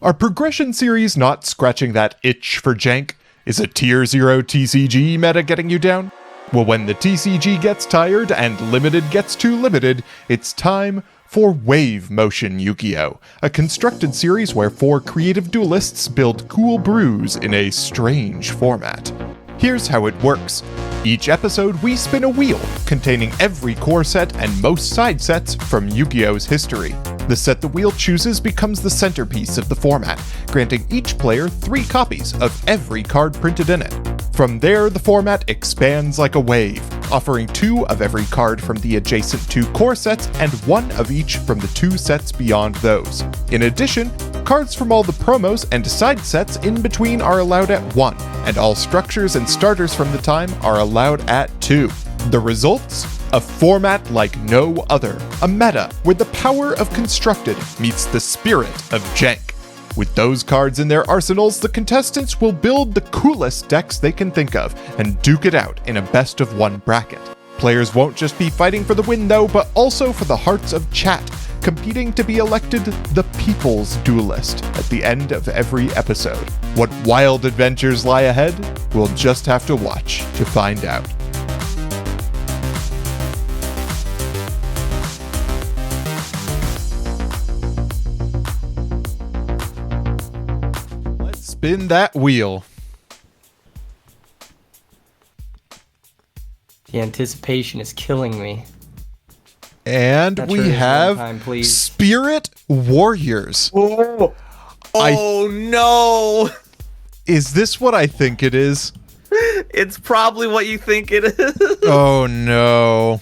Are progression series not scratching that itch for jank? Is a tier 0 TCG meta getting you down? Well, when the TCG gets tired and limited gets too limited, it's time for Wave Motion Yu-Gi-Oh!, a constructed series where 4 creative duelists build cool brews in a strange format. Here's how it works. Each episode, we spin a wheel containing every core set and most side sets from Yu-Gi-Oh's history. The set the wheel chooses becomes the centerpiece of the format, granting each player 3 copies of every card printed in it. From there, the format expands like a wave, offering 2 of every card from the adjacent 2 core sets and 1 of each from the 2 sets beyond those. In addition, cards from all the promos and side sets in between are allowed at 1, and all structures and starters from the time are allowed at 2. The results? A format like no other. A meta where the power of constructed meets the spirit of jank. With those cards in their arsenals, the contestants will build the coolest decks they can think of and duke it out in a best of 1 bracket. Players won't just be fighting for the win though, but also for the hearts of chat, competing to be elected the People's Duelist at the end of every episode. What wild adventures lie ahead? We'll just have to watch to find out. Spin that wheel. The anticipation is killing me. And we have Spirit Warriors. No! Is this what I think it is? It's probably what you think it is. Oh no.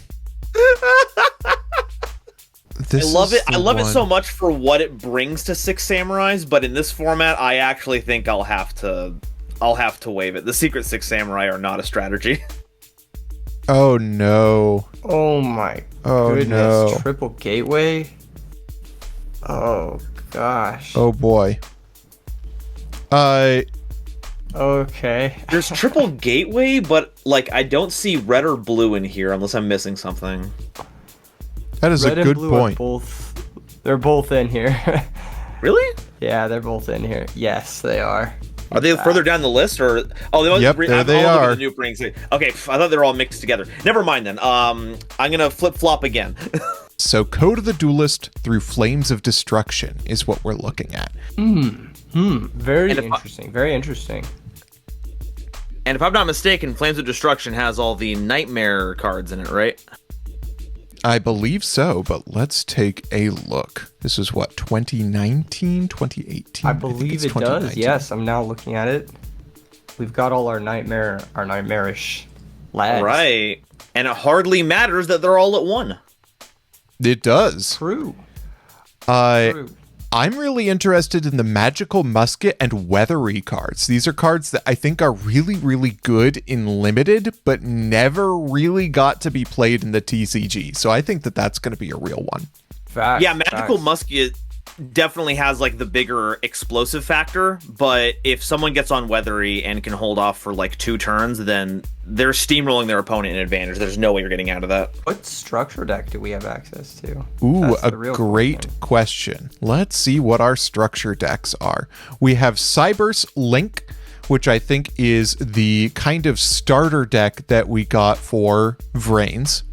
I love it. I love it so much for what it brings to Six Samurais, but in this format, I actually think I'll have to waive it. The Secret Six Samurai are not a strategy. Oh no. Oh my goodness. No. Triple Gateway? Oh gosh. Oh boy. Okay. There's Triple Gateway, but like I don't see red or blue in here unless I'm missing something. That is red a good and blue point. They're both in here. Really? Yeah, they're both in here. Yes, they are. Are they further down the list, or yep, there they are. The new brings it. Okay, I thought they were all mixed together. Never mind then. I'm gonna flip flop again. So, Code of the Duelist through Flames of Destruction is what we're looking at. Very interesting. Very interesting. And if I'm not mistaken, Flames of Destruction has all the Nightmare cards in it, right? I believe so, but let's take a look. This is what, 2019, 2018? I believe it does. Yes, I'm now looking at it. We've got all our nightmarish lads. Right. And it hardly matters that they're all at 1. It does. True. I'm really interested in the Magical Musket and Weathery cards. These are cards that I think are really, really good in Limited, but never really got to be played in the TCG. So I think that that's going to be a real one. Facts, yeah, Magical Musket definitely has like the bigger explosive factor, but if someone gets on Weathery and can hold off for like 2 turns, then they're steamrolling their opponent in advantage. There's no way you're getting out of that. What structure deck do we have access to? Ooh, a great question. Let's see what our structure decks are. We have Cyberse Link, which I think is the kind of starter deck that we got for Vrains.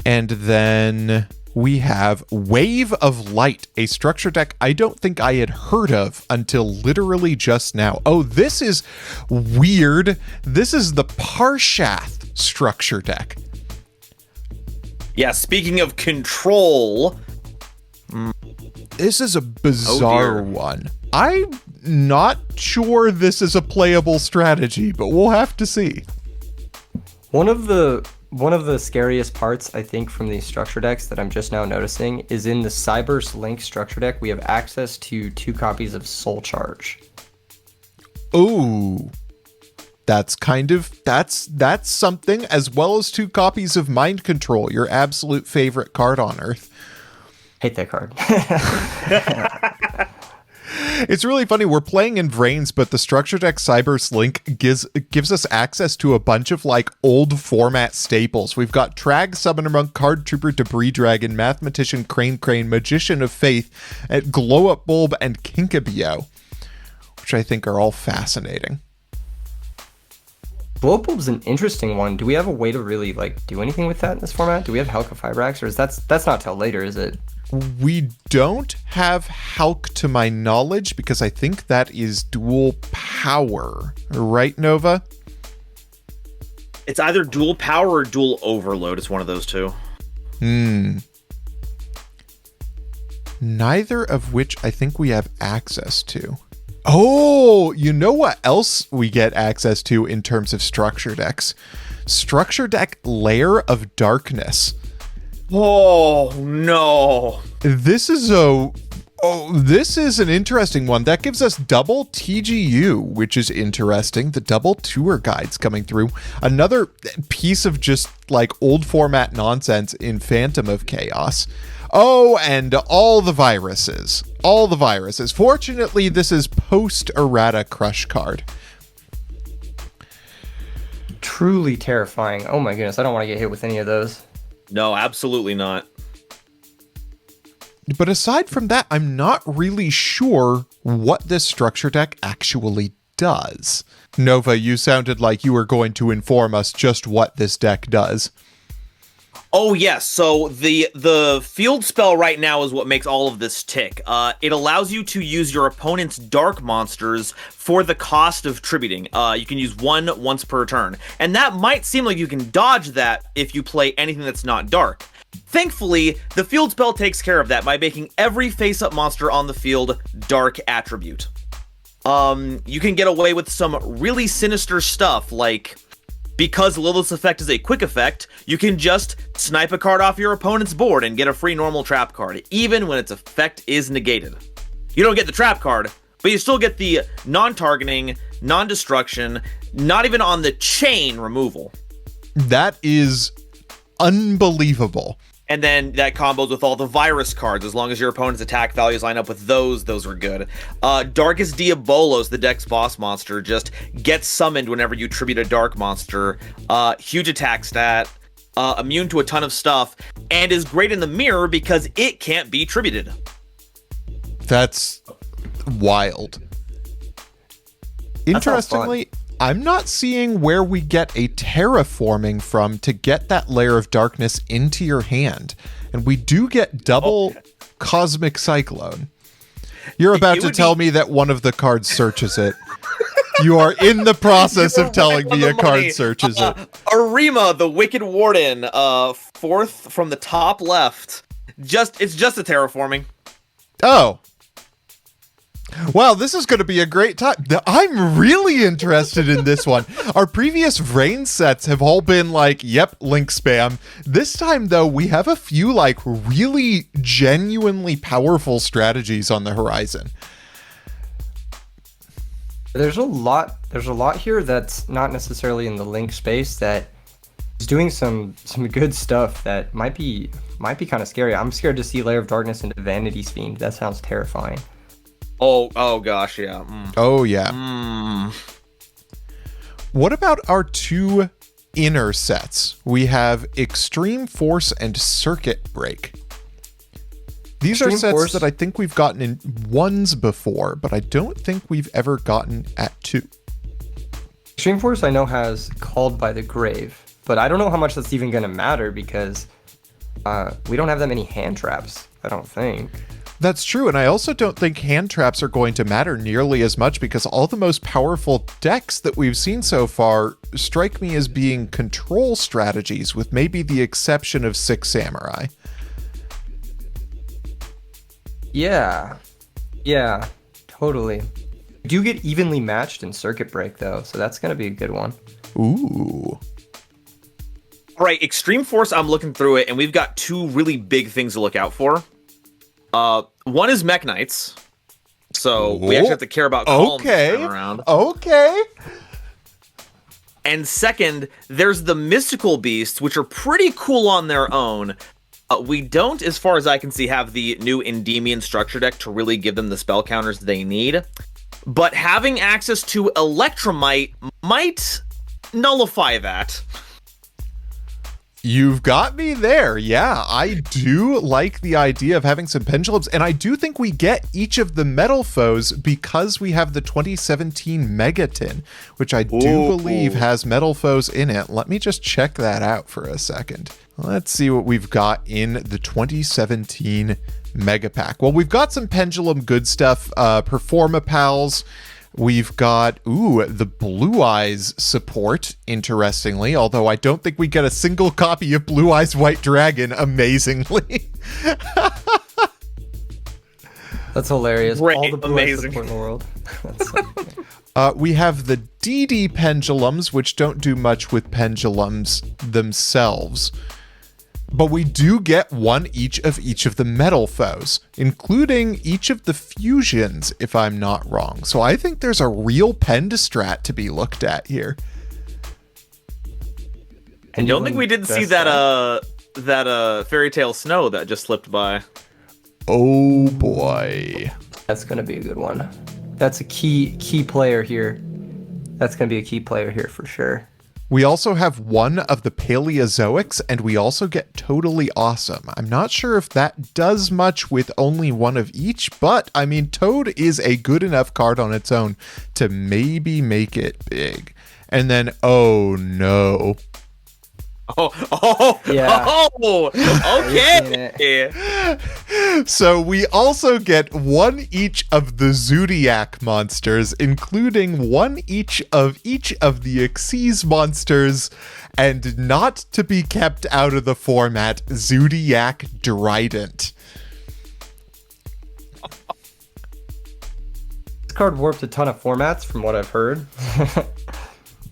And then we have Wave of Light, a structure deck I don't think I had heard of until literally just now. Oh, this is weird. This is the Parshath structure deck. Yeah, speaking of control. This is a bizarre one. I'm not sure this is a playable strategy, but we'll have to see. One of the scariest parts, I think, from these structure decks that I'm just now noticing is in the Cyberse Link structure deck, we have access to 2 copies of Soul Charge. Ooh. That's something, as well as 2 copies of Mind Control, your absolute favorite card on Earth. Hate that card. It's really funny. We're playing in Vrains, but the structure deck Cyberse Link gives us access to a bunch of like old format staples. We've got Trag, Summoner Monk, Card Trooper, Debris Dragon, Mathematician, Crane, Magician of Faith, Glow Up Bulb, and Kinkabio. which I think are all fascinating. Blow Bulb's an interesting one. Do we have a way to really do anything with that in this format? Do we have Helka Fibrax, or is that's not till later, is it? We don't have Hulk to my knowledge because I think that is dual power, right, Nova? It's either dual power or dual overload. It's one of those two. Neither of which I think we have access to. Oh, you know what else we get access to in terms of structure decks? Structure deck Lair of Darkness. Oh, no. This is an interesting one. That gives us double TGU, which is interesting. The double tour guides coming through. Another piece of just old format nonsense in Phantom of Chaos. Oh, and all the viruses. All the viruses. Fortunately, this is post-errata crush card. Truly terrifying. Oh my goodness, I don't want to get hit with any of those. No, absolutely not. But aside from that, I'm not really sure what this structure deck actually does. Nova, you sounded like you were going to inform us just what this deck does. Oh yes, so the field spell right now is what makes all of this tick. It allows you to use your opponent's dark monsters for the cost of tributing. You can use one once per turn, and that might seem like you can dodge that if you play anything that's not dark. Thankfully, the field spell takes care of that by making every face-up monster on the field dark attribute. You can get away with some really sinister stuff, like because Lilith's effect is a quick effect, you can just snipe a card off your opponent's board and get a free normal trap card, even when its effect is negated. You don't get the trap card, but you still get the non-targeting, non-destruction, not even on the chain removal. That is unbelievable. And then that combos with all the virus cards. As long as your opponent's attack values line up with those are good. Darkest Diabolos, the deck's boss monster, just gets summoned whenever you tribute a dark monster. Huge attack stat, immune to a ton of stuff, and is great in the mirror because it can't be tributed. That's wild. Interestingly, I'm not seeing where we get a terraforming from to get that Lair of Darkness into your hand. And we do get double Cosmic Cyclone. You're about to tell me that one of the cards searches it. You are in the process of telling me a card searches it. Arima, the Wicked Warden, fourth from the top left. It's just a terraforming. Oh. Wow, this is going to be a great time. I'm really interested in this one. Our previous Vrain sets have all been yep, link spam. This time, though, we have a few, really genuinely powerful strategies on the horizon. There's a lot here that's not necessarily in the link space that is doing some good stuff that might be kind of scary. I'm scared to see Lair of Darkness into Vanity's Fiend. That sounds terrifying. Oh gosh, yeah. Oh, yeah. What about our two inner sets? We have Extreme Force and Circuit Break. These are sets that I think we've gotten in ones before, but I don't think we've ever gotten at two. Extreme Force I know has Called by the Grave, but I don't know how much that's even going to matter because we don't have that many hand traps, I don't think. That's true, and I also don't think hand traps are going to matter nearly as much because all the most powerful decks that we've seen so far strike me as being control strategies, with maybe the exception of Six Samurai. Yeah, totally. You do get evenly matched in Circuit Break, though, so that's going to be a good one. Ooh. All right, Extreme Force, I'm looking through it, and we've got two really big things to look out for. One is Mech Knights, so we actually have to care about columns this time around. Okay. And second, there's the Mystical Beasts, which are pretty cool on their own. We don't, as far as I can see, have the new Endymion structure deck to really give them the spell counters they need. But having access to Electromite might nullify that. You've got me there. Yeah, I do like the idea of having some pendulums, and I do think we get each of the metal foes because we have the 2017 Megaton, which I do believe has metal foes in it. Let me just check that out for a second. Let's see what we've got in the 2017 Mega Pack. Well, we've got some pendulum good stuff, Performapals. We've got, the Blue Eyes support, interestingly, although I don't think we get a single copy of Blue Eyes White Dragon, amazingly. That's hilarious. Right, All the Blue Eyes amazing. support in the world. That's so funny. We have the DD pendulums, which don't do much with pendulums themselves. But we do get one each of the metal foes, including each of the fusions, if I'm not wrong. So I think there's a real Pendistrat to be looked at here. I don't think we didn't see that Fairy Tale Snow that just slipped by. Oh boy. That's going to be a good one. That's a key player here. That's going to be a key player here for sure. We also have one of the Paleozoics, and we also get Totally Awesome. I'm not sure if that does much with only one of each, but, I mean, Toad is a good enough card on its own to maybe make it big. And then, oh no. Yeah. Okay. So we also get one each of the Zodiac monsters, including one each of the Xyz monsters, and not to be kept out of the format, Zodiac Drident. This card warped a ton of formats from what I've heard.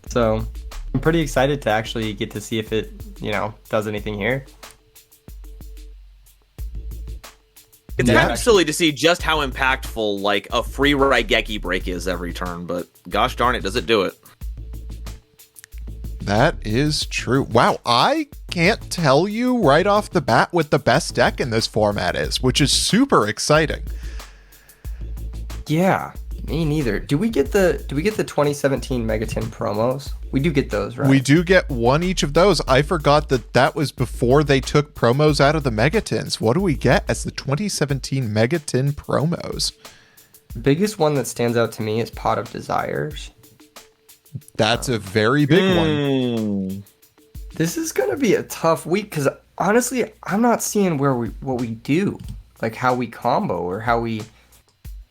So I'm pretty excited to actually get to see if it, does anything here. It's kind of silly to see just how impactful like a free Raigeki break is every turn, but gosh darn it, does it do it? That is true. Wow, I can't tell you right off the bat what the best deck in this format is, which is super exciting. Yeah, me neither. Do we get the 2017 Megaton promos? We do get those, right? We do get one each of those. I forgot that was before they took promos out of the Megatons. What do we get as the 2017 Megaton promos? The biggest one that stands out to me is Pot of Desires. That's a very big one. This is going to be a tough week because honestly, I'm not seeing what we do, like how we combo or how we...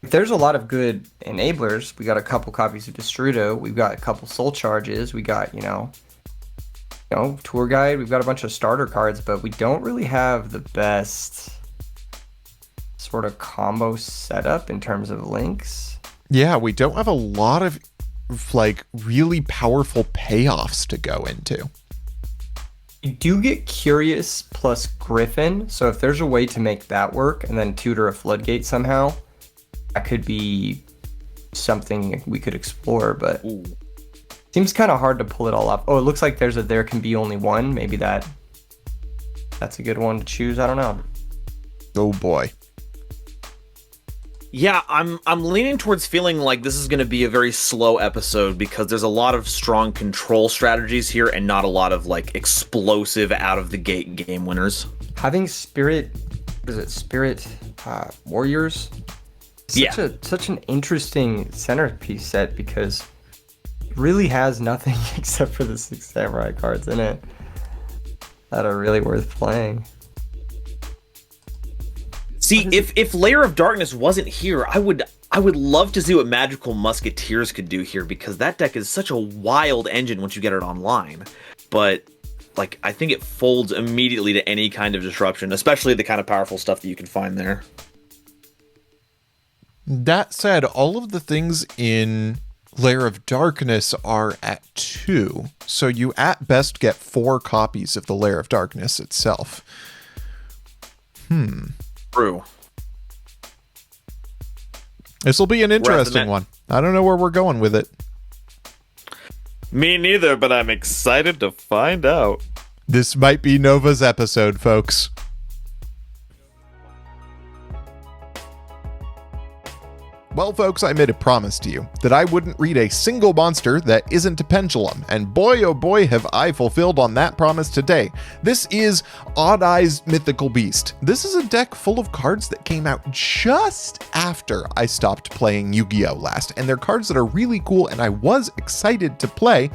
There's a lot of good enablers. We got a couple copies of Destrudo. We've got a couple Soul Charges. We got, Tour Guide. We've got a bunch of starter cards, but we don't really have the best sort of combo setup in terms of links. Yeah, we don't have a lot of like really powerful payoffs to go into. You do get Curious plus Griffin, so if there's a way to make that work and then tutor a Floodgate somehow, that could be something we could explore, but seems kind of hard to pull it all off. Oh, it looks like there can be only one. Maybe that's a good one to choose. I don't know. Oh boy. Yeah, I'm leaning towards feeling like this is going to be a very slow episode because there's a lot of strong control strategies here and not a lot of like explosive out of the gate game winners. Having Spirit Warriors? Such an interesting centerpiece set because it really has nothing except for the 6 Samurai cards in it that are really worth playing. See, if Layer of Darkness wasn't here, I would love to see what Magical Musketeers could do here because that deck is such a wild engine once you get it online. But like I think it folds immediately to any kind of disruption, especially the kind of powerful stuff that you can find there. That said, all of the things in Layer of Darkness are at 2, so you at best get 4 copies of the Layer of Darkness itself. True. This will be an interesting one. I don't know where we're going with it. Me neither, but I'm excited to find out. This might be Nova's episode, folks. Well, folks, I made a promise to you that I wouldn't read a single monster that isn't a Pendulum, and boy oh boy have I fulfilled on that promise today. This is Odd Eyes Mythical Beast. This is a deck full of cards that came out just after I stopped playing Yu-Gi-Oh! Last, and they're cards that are really cool and I was excited to play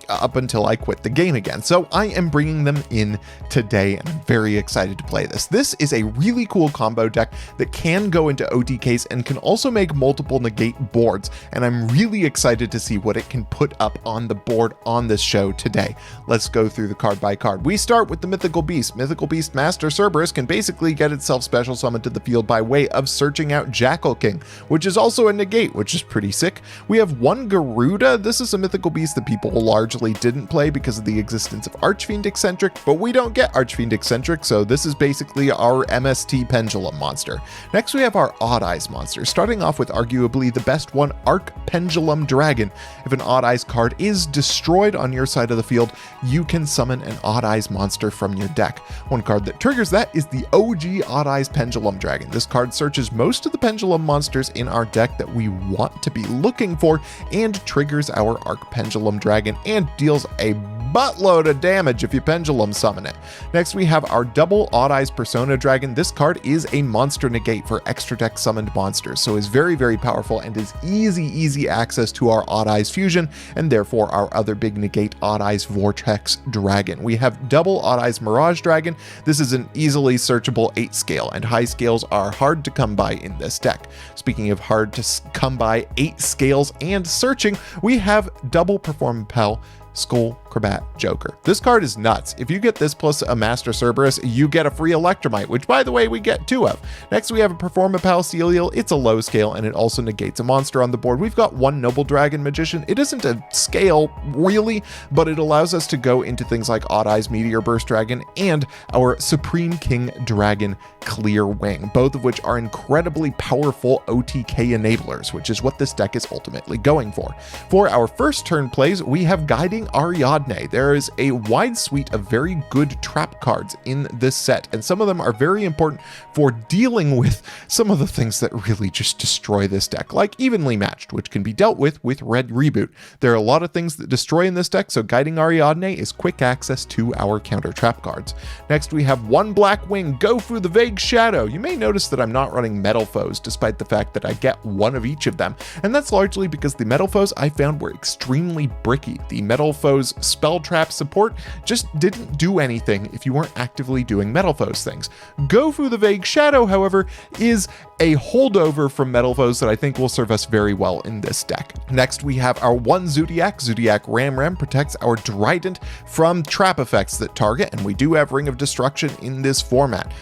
up until I quit the game again. So I am bringing them in today and I'm very excited to play this. This is a really cool combo deck that can go into OTKs and can also make multiple negate boards, and I'm really excited to see what it can put up on the board on this show today. Let's go through the card by card. We start with the Mythical Beast. Mythical Beast Master Cerberus can basically get itself special summoned to the field by way of searching out Jackal King, which is also a negate, which is pretty sick. We have one Garuda. This is a Mythical Beast that people largely didn't play because of the existence of Archfiend Eccentric, but we don't get Archfiend Eccentric, so this is basically our MST Pendulum monster. Next we have our Odd Eyes monster, starting off with arguably the best one, Arc Pendulum Dragon. If an Odd Eyes card is destroyed on your side of the field, you can summon an Odd Eyes monster from your deck. One card that triggers that is the OG Odd Eyes Pendulum Dragon. This card searches most of the Pendulum monsters in our deck that we want to be looking for and triggers our Arc Pendulum Dragon and deals a buttload of damage if you Pendulum summon it. Next we have our double Odd Eyes Persona Dragon. This card is a monster negate for extra deck summoned monsters, so is very, very powerful and is easy access to our Odd Eyes Fusion and therefore our other big negate, Odd Eyes Vortex Dragon. We have double Odd Eyes Mirage Dragon. This is an easily searchable 8 scale, and high scales are hard to come by in this deck. Speaking of hard to come by 8 scales and searching, we have double Perform Pel Skull Crobat Joker. This card is nuts. If you get this plus a Master Cerberus, you get a free Electromite, which by the way, we get 2 of. Next, we have a Performapal Celial. It's a low scale and it also negates a monster on the board. We've got one Noble Dragon Magician. It isn't a scale really, but it allows us to go into things like Odd Eyes Meteor Burst Dragon and our Supreme King Dragon Clear Wing, both of which are incredibly powerful OTK enablers, which is what this deck is ultimately going for. For our first turn plays, we have Guiding Ariadne. There is a wide suite of very good trap cards in this set, and some of them are very important for dealing with some of the things that really just destroy this deck, like Evenly Matched, which can be dealt with Red Reboot. There are a lot of things that destroy in this deck, so Guiding Ariadne is quick access to our counter trap cards. Next, we have one Black Wing, Go Through the Vague Shadow. You may notice that I'm not running Metal Foes, despite the fact that I get one of each of them, and that's largely because the Metal Foes I found were extremely bricky. The Metal Foes spell trap support just didn't do anything if you weren't actively doing Metal Foes things. Go Through the Vague Shadow, however, is a holdover from Metal Foes that I think will serve us very well in this deck. Next, we have our one Zodiac. Zodiac Ram protects our Trident from trap effects that target, and we do have Ring of Destruction in this format.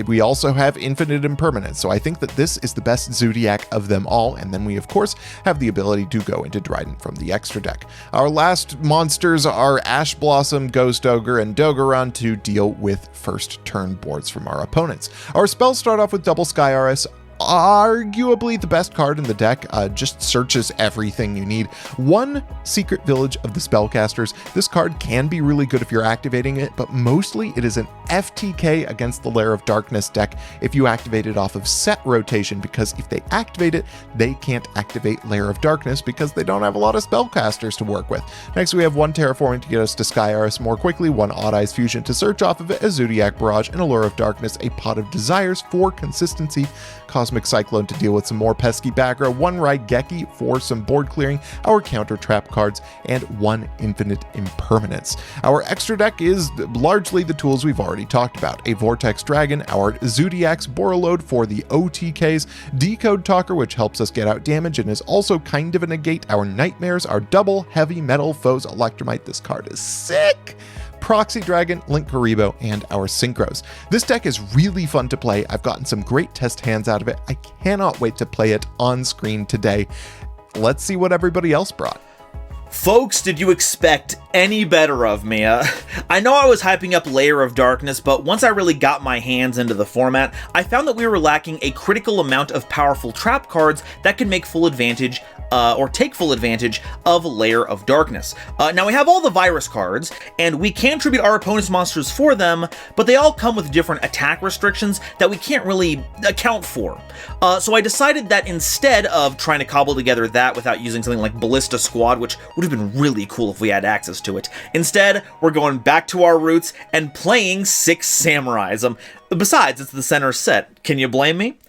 We also have Infinite Impermanence, so I think that this is the best Zodiac of them all, and then we of course have the ability to go into Trident from the extra deck. Our last monsters are Ash Blossom, Ghost Ogre, and Dogoran to deal with first turn boards from our opponents. Our spells start off with double Skyris, arguably the best card in the deck, just searches everything you need. One Secret Village of the Spellcasters. This card can be really good if you're activating it, but mostly it is an FTK against the Lair of Darkness deck if you activate it off of set rotation, because if they activate it, they can't activate Lair of Darkness because they don't have a lot of spellcasters to work with. Next, we have one Terraforming to get us to Skyris more quickly, one Odd Eyes Fusion to search off of it, a Zodiac Barrage, and a Lure of Darkness, a Pot of Desires for consistency, Cosmic Cyclone to deal with some more pesky back row, one Raigeki for some board clearing, our counter trap cards, and one Infinite Impermanence. Our extra deck is largely the tools we've already talked about. A Vortex Dragon, our Zodiac's Borreload for the OTKs, Decode Talker, which helps us get out damage and is also kind of a negate, our Nightmares, our double Heavy Metal Foes Electromite. This card is sick! Proxy Dragon, Link Karibo, and our Synchros. This deck is really fun to play. I've gotten some great test hands out of it. I cannot wait to play it on screen today. Let's see what everybody else brought. Folks, did you expect any better of me? I know I was hyping up Layer of Darkness, but once I really got my hands into the format, I found that we were lacking a critical amount of powerful trap cards that can make full advantage or take full advantage of Layer of Darkness. Now we have all the virus cards, and we can tribute our opponent's monsters for them, but they all come with different attack restrictions that we can't really account for. So I decided that instead of trying to cobble together that without using something like Ballista Squad, which would have been really cool if we had access to it, instead we're going back to our roots and playing 6 Samurais. Besides, it's the center set. Can you blame me?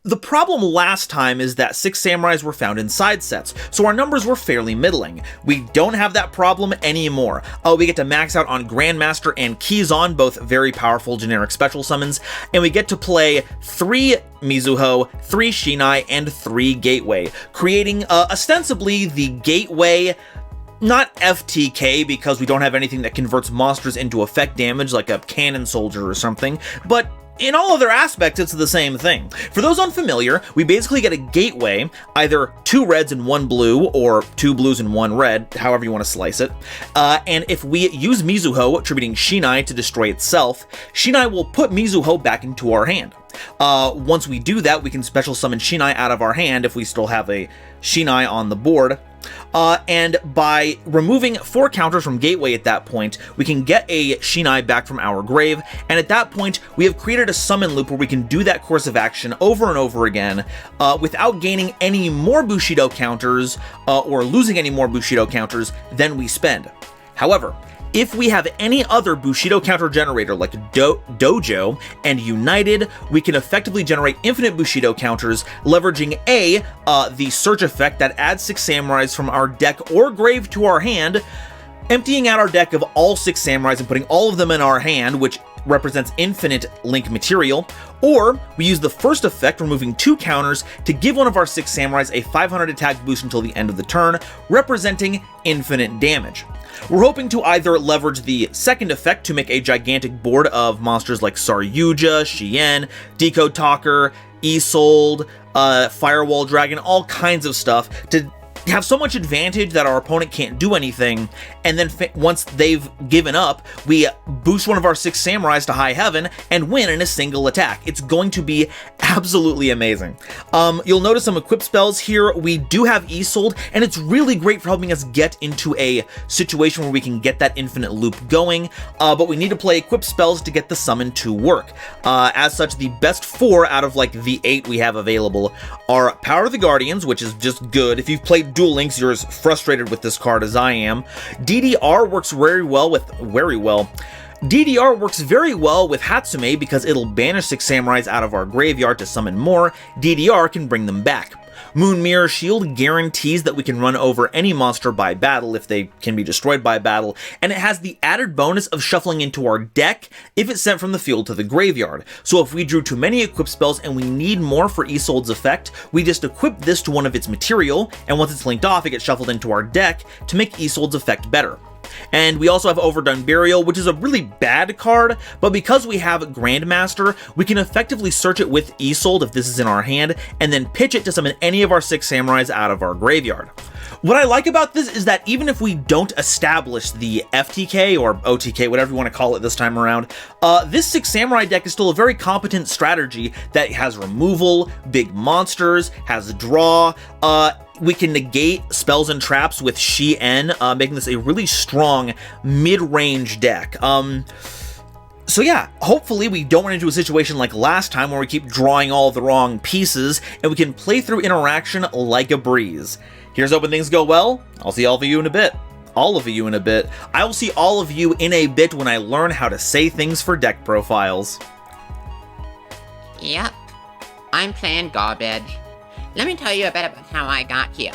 The problem last time is that 6 Samurais were found in side sets, so our numbers were fairly middling. We don't have that problem anymore. We get to max out on Grandmaster and Keyzon, both very powerful generic special summons, and we get to play 3 Mizuho, 3 Shinai, and 3 Gateway, creating ostensibly the Gateway, not FTK because we don't have anything that converts monsters into effect damage like a cannon soldier or something, but in all other aspects, it's the same thing. For those unfamiliar, we basically get a gateway, either 2 reds and 1 blue, or 2 blues and 1 red, however you want to slice it. And if we use Mizuho, attributing Shinai to destroy itself, Shinai will put Mizuho back into our hand. Once we do that, we can special summon Shinai out of our hand if we still have a Shinai on the board. And by removing 4 counters from Gateway at that point, we can get a Shinai back from our grave, and at that point, we have created a summon loop where we can do that course of action over and over again, without gaining any more Bushido counters, or losing any more Bushido counters than we spend. However, if we have any other Bushido counter generator like Dojo and United, we can effectively generate infinite Bushido counters, leveraging the search effect that adds 6 Samurais from our deck or grave to our hand, emptying out our deck of all 6 Samurais and putting all of them in our hand, which represents infinite link material, or we use the first effect, removing 2 counters, to give one of our 6 Samurais a 500 attack boost until the end of the turn, representing infinite damage. We're hoping to either leverage the second effect to make a gigantic board of monsters like Saryuja, Shien, Decode Talker, Isolde, Firewall Dragon, all kinds of stuff, to have so much advantage that our opponent can't do anything, and then once they've given up, we boost one of our 6 Samurais to high heaven and win in a single attack. It's going to be absolutely amazing. You'll notice some equip spells here. We do have Isolde, and it's really great for helping us get into a situation where we can get that infinite loop going, but we need to play equip spells to get the summon to work. As such, the best 4 out of like the 8 we have available are Power of the Guardians, which is just good. If you've played Duel Links, you're as frustrated with this card as I am. DDR works very well with Hatsume because it'll banish 6 Samurais out of our graveyard to summon more. DDR can bring them back. Moon Mirror Shield guarantees that we can run over any monster by battle if they can be destroyed by battle, and it has the added bonus of shuffling into our deck if it's sent from the field to the graveyard. So if we drew too many equip spells and we need more for Isolde's effect, we just equip this to one of its material, and once it's linked off, it gets shuffled into our deck to make Isolde's effect better. And we also have Overdone Burial, which is a really bad card, but because we have Grandmaster, we can effectively search it with Isolde if this is in our hand, and then pitch it to summon any of our 6 Samurais out of our graveyard. What I like about this is that even if we don't establish the FTK or OTK, whatever you want to call it this time around, this 6 Samurai deck is still a very competent strategy that has removal, big monsters, has draw, we can negate spells and traps with Shien, making this a really strong mid-range deck. So yeah, hopefully we don't run into a situation like last time where we keep drawing all the wrong pieces, and we can play through interaction like a breeze. Here's hoping things go well. I'll see all of you in a bit. I will see all of you in a bit when I learn how to say things for deck profiles. Yep, I'm playing garbage. Let me tell you a bit about how I got here.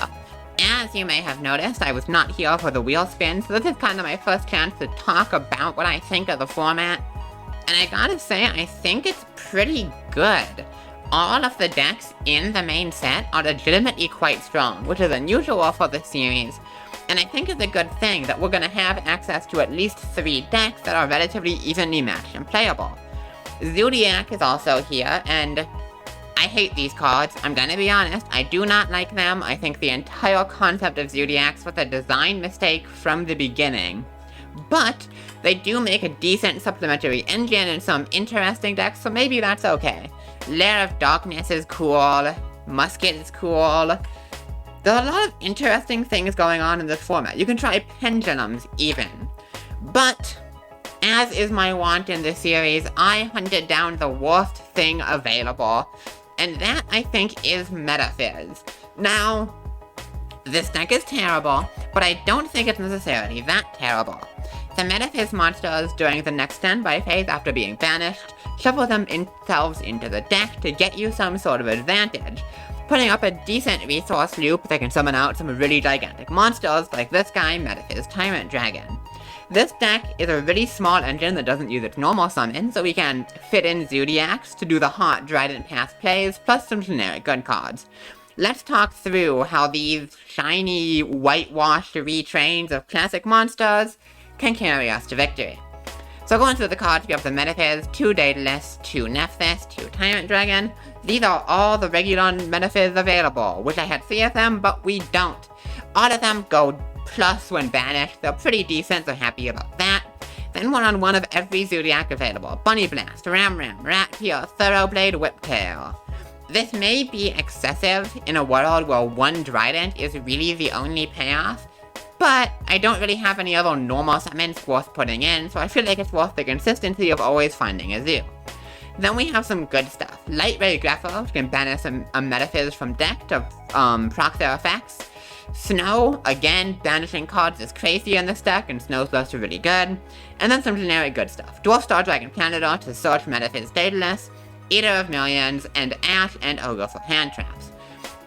As you may have noticed, I was not here for the wheel spin, so this is kind of my first chance to talk about what I think of the format. And I gotta say, I think it's pretty good. All of the decks in the main set are legitimately quite strong, which is unusual for the series. And I think it's a good thing that we're gonna have access to at least 3 decks that are relatively evenly matched and playable. Zodiac is also here, and I hate these cards, I'm gonna be honest. I do not like them. I think the entire concept of Zodiacs was a design mistake from the beginning. But they do make a decent supplementary engine and some interesting decks, so maybe that's okay. Lair of Darkness is cool. Musket is cool. There are a lot of interesting things going on in this format. You can try Pendulums even. But, as is my wont in this series, I hunted down the worst thing available. And that, I think, is Metaphys. Now, this deck is terrible, but I don't think it's necessarily that terrible. The Metaphys monsters during the next standby phase after being banished shuffle themselves into the deck to get you some sort of advantage. Putting up a decent resource loop that can summon out some really gigantic monsters like this guy, Metaphys Tyrant Dragon. This deck is a really small engine that doesn't use its normal summon, so we can fit in Zodiacs to do the hot Dryden Path plays, plus some generic good cards. Let's talk through how these shiny, whitewashed retrains of classic monsters can carry us to victory. So going through the cards, we have the Metaphys, 2 Duelist, 2 Nephthys, 2 Tyrant Dragon. These are all the regular Metaphys available. Wish I had 3 of them, but we don't. All of them go plus when banished. They're pretty decent, so happy about that. Then one of every Zodiac available. Bunny Blast, Ram, Rat Peel, Thoroughblade, Whiptail. This may be excessive in a world where one Trident is really the only payoff, but I don't really have any other normal summons worth putting in, so I feel like it's worth the consistency of always finding a zoo. Then we have some good stuff. Light Ray Grapple, which can banish a Metaphys from deck to proc their effects. Snow, again, banishing cards is crazy in this deck, and Snow's lists are really good. And then some generic good stuff. Dwarf Star Dragon Planador to search Metaphys Daedalus, Eater of Millions, and Ash and Ogre for hand traps.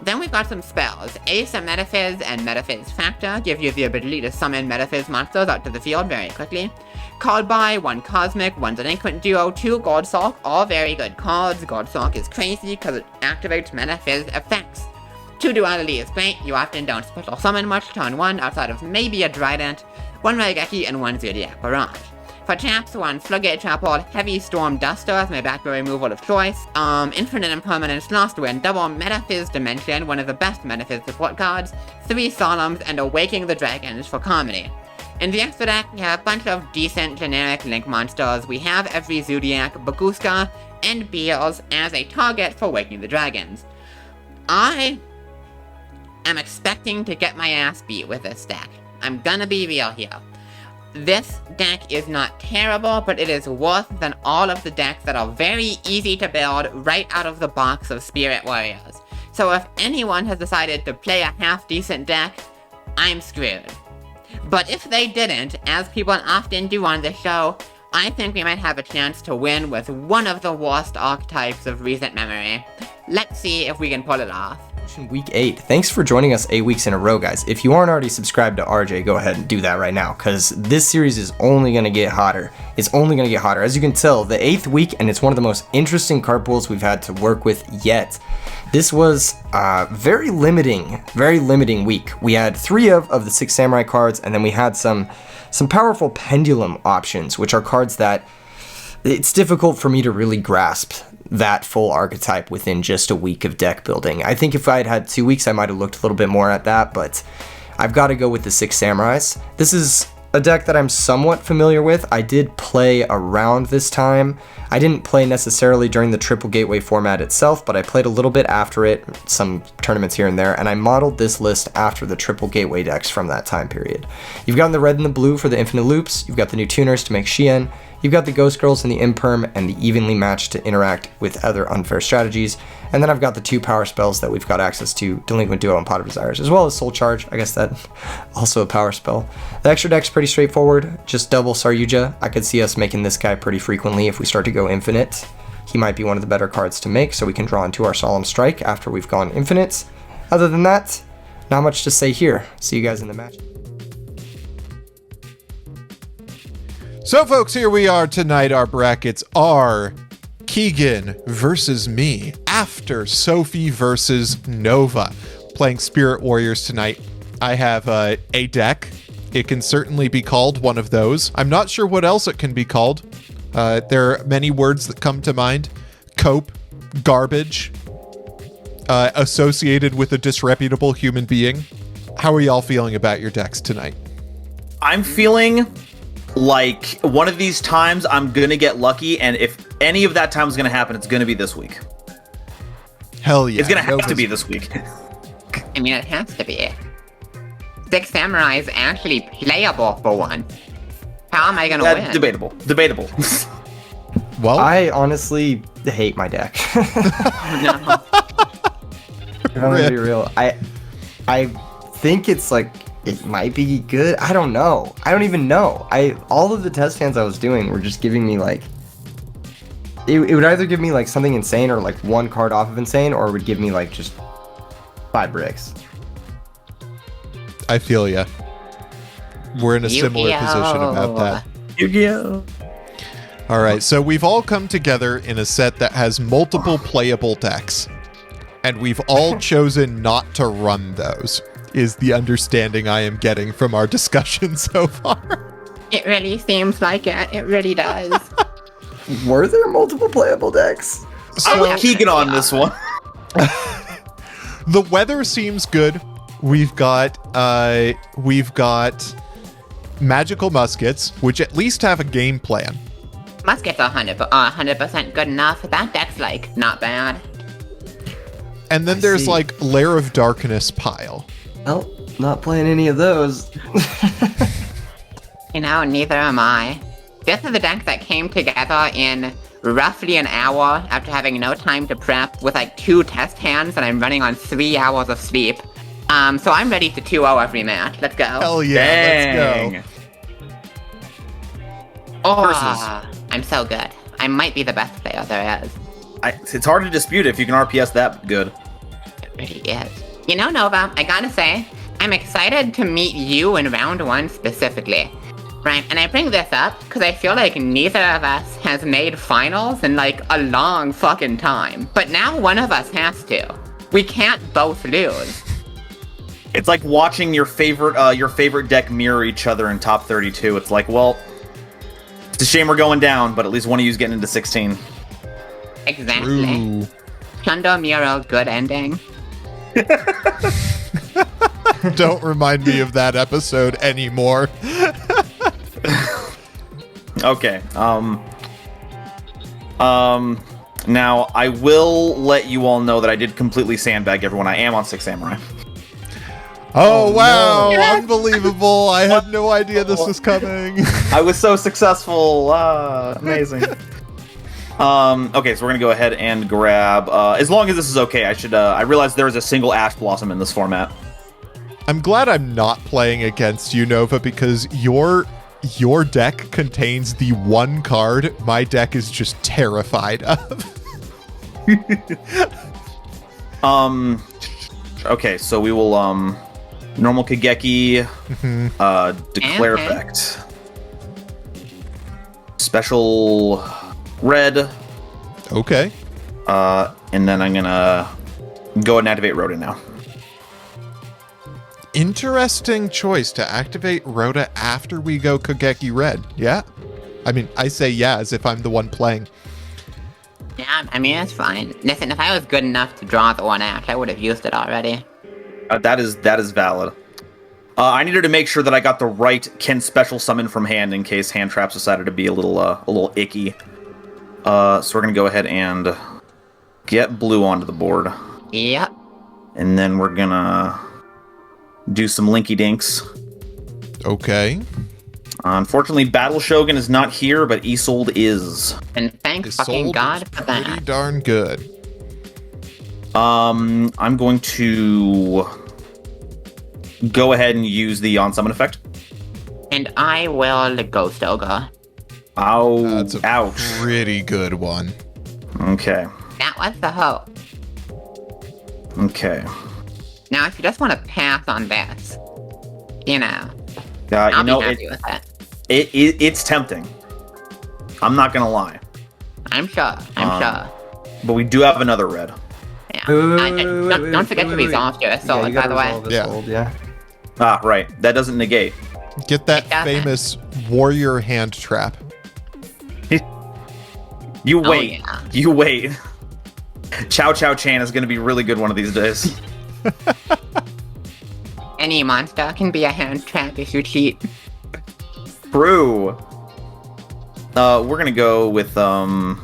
Then we've got some spells. Ace of Metaphys and Metaphys Factor give you the ability to summon Metaphys monsters out to the field very quickly. Called by 1 Cosmic, 1 Delinquent Duo, 2 Goldsock, all very good cards. Goldsock is crazy because it activates Metaphys effects. 2 Duality is great, you often don't special summon much turn 1 outside of maybe a Trident, 1 Raigeki, and 1 Zodiac Barrage. For traps, 1 Floodgate Trapple, Heavy Storm Duster as my backdoor removal of choice, Infinite Impermanence Lost Wind, double Metaphys Dimension, one of the best Metaphys support cards, 3 Solemns, and Awaking the Dragons for comedy. In the extra deck, we have a bunch of decent generic Link monsters. We have every Zodiac, Baguska, and Beals as a target for Waking the Dragons. I am expecting to get my ass beat with this deck. I'm gonna be real here. This deck is not terrible, but it is worse than all of the decks that are very easy to build right out of the box of Spirit Warriors. So if anyone has decided to play a half-decent deck, I'm screwed. But if they didn't, as people often do on this show, I think we might have a chance to win with one of the worst archetypes of recent memory. Let's see if we can pull it off. Week 8. Thanks for joining us 8 weeks in a row, guys. If you aren't already subscribed to RJ, go ahead and do that right now, because this series is only going to get hotter. It's only going to get hotter. As you can tell, the 8th week, and it's one of the most interesting card pools we've had to work with yet. This was a very limiting week. We had 3 of the 6 Samurai cards, and then we had some powerful Pendulum options, which are cards that it's difficult for me to really grasp that full archetype within just a week of deck building. I think if I had 2 weeks, I might have looked a little bit more at that, but I've got to go with the 6 Samurais. This is a deck that I'm somewhat familiar with. I did play around this time. I didn't play necessarily during the Triple Gateway format itself, but I played a little bit after it, some tournaments here and there, and I modeled this list after the Triple Gateway decks from that time period. You've got the red and the blue for the Infinite Loops, you've got the new tuners to make Shien, you've got the Ghost Girls and the Imperm and the Evenly Matched to interact with other unfair strategies, and then I've got the 2 power spells that we've got access to, Delinquent Duo and Pot of Desires, as well as Soul Charge. I guess that also a power spell. The extra deck's pretty straightforward, just double Saryuja. I could see us making this guy pretty frequently if we start to go infinite. He might be one of the better cards to make, so we can draw into our Solemn Strike after we've gone infinite. Other than that, not much to say here. See you guys in the match. So folks, here we are tonight. Our brackets are Keegan versus me after Sophie versus Nova. Playing Spirit Warriors tonight. I have a deck. It can certainly be called one of those. I'm not sure what else it can be called. There are many words that come to mind. Cope, garbage, associated with a disreputable human being. How are y'all feeling about your decks tonight? I'm feeling like one of these times I'm going to get lucky, and if any of that time is going to happen, it's going to be this week. Hell yeah. It's going to have to be this week. I mean, it has to be. Six Samurai is actually playable for once. How am I gonna win? Debatable. Well, I honestly hate my deck. No. I'm gonna be real. I think it's like it might be good. I don't know. I don't even know. All of the test hands I was doing were just giving me like it would either give me like something insane or like one card off of insane, or it would give me like just 5 bricks. I feel ya. We're in a similar position about that. Yu-Gi-Oh! All right, so we've all come together in a set that has multiple playable decks, and we've all chosen not to run those, is the understanding I am getting from our discussion so far. It really seems like it. It really does. Were there multiple playable decks? I'm with Keegan on this one. The weather seems good. We've got magical muskets, which at least have a game plan. Muskets are 100% good enough. That deck's like not bad. And then there's like Lair of Darkness pile. Well, not playing any of those. You know, neither am I. This is a deck that came together in roughly an hour after having no time to prep with like 2 test hands, and I'm running on 3 hours of sleep. So I'm ready to 2-0 every match. Let's go. Hell yeah, Dang. let's go. Oh, I'm so good. I might be the best player there is. It's hard to dispute if you can RPS that good. It really is. You know, Nova, I gotta say, I'm excited to meet you in round 1 specifically. Right, and I bring this up because I feel like neither of us has made finals in like a long fucking time. But now one of us has to. We can't both lose. It's like watching your favorite deck mirror each other in top 32. It's like, well, it's a shame we're going down, but at least one of you's getting into 16. Exactly. True. Chundo Muro, good ending. Don't remind me of that episode anymore. Okay. Now I will let you all know that I did completely sandbag everyone. I am on 6 Samurai. Oh, wow, no. unbelievable. I had no idea this was coming. I was so successful. Amazing. Okay, so we're gonna go ahead and grab. As long as this is okay, I realize there is a single Ash Blossom in this format. I'm glad I'm not playing against you, Nova, because your deck contains the one card my deck is just terrified of. Okay, so we will normal Kageki, declare Okay. effect, special red, Okay. and then I'm gonna go and activate Rondo now. Interesting choice to activate Rhoda after we go Kageki Red. Yeah? I mean, I say yeah as if I'm the one playing. Yeah, I mean, it's fine. Listen, if I was good enough to draw the one Ash, I would have used it already. That is valid. I needed to make sure that I got the right can special summon from hand in case hand traps decided to be a little icky. So we're gonna go ahead and get blue onto the board, Yep. and then we're gonna do some linky dinks. Okay. Unfortunately, Battle Shogun is not here, but Isolde is. And thank His fucking soul God is for pretty that. darn good. I'm going to go ahead and use the on-summon effect. And I will Ghost Ogre. Ow. That's a Ouch. pretty good one. Okay. That was the hope. Okay. Now, if you just want to pass on this, you know, You I'll know, be happy with it. it's tempting. I'm not going to lie. I'm sure. I'm sure. But we do have another red. Yeah. Wait, Don't forget to resolve your assault, by the way. Yeah. Ah, right. That doesn't negate. Get that It doesn't. famous warrior hand trap. You wait. yeah. You wait. Chow Chow Chan is going to be really good one of these days. Any monster can be a hand trap if you cheat. True. We're gonna go with a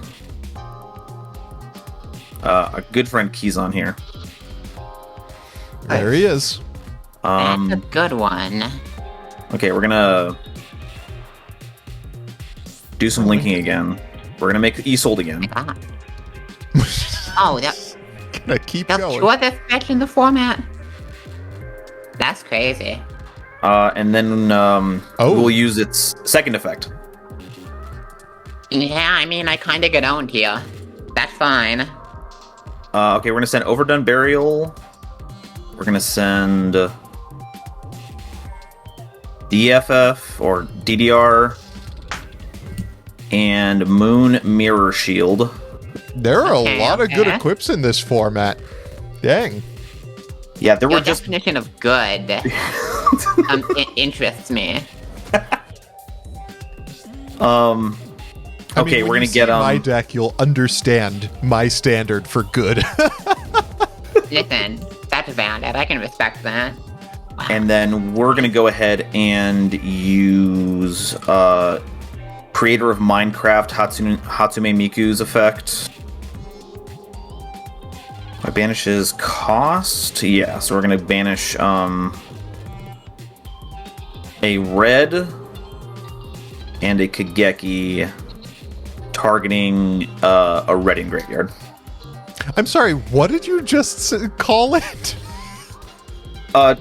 good friend Keegan here. There he is. That's a good one. Okay, we're gonna do some linking again. We're gonna make Isolde again. Ah. Oh, Gonna keep they'll going. cure this bitch in the format? That's crazy. And then we'll use its second effect. Yeah, I mean, I kinda get owned here. That's fine. Okay, we're gonna send Overdone Burial. We're gonna send DFF or DDR and Moon Mirror Shield. There are Okay, a lot of good okay. equips in this format. Dang. Yeah, there Your were just definition of good interests me. I mean, okay, when we're gonna you get see my deck, you'll understand my standard for good. Listen, that's valid. I can respect that. and then we're gonna go ahead and use creator of Minecraft Hatsume Miku's effect. My banishes cost. Yeah, so we're gonna banish a red and a Kageki targeting a red in graveyard. I'm sorry, what did you just call it?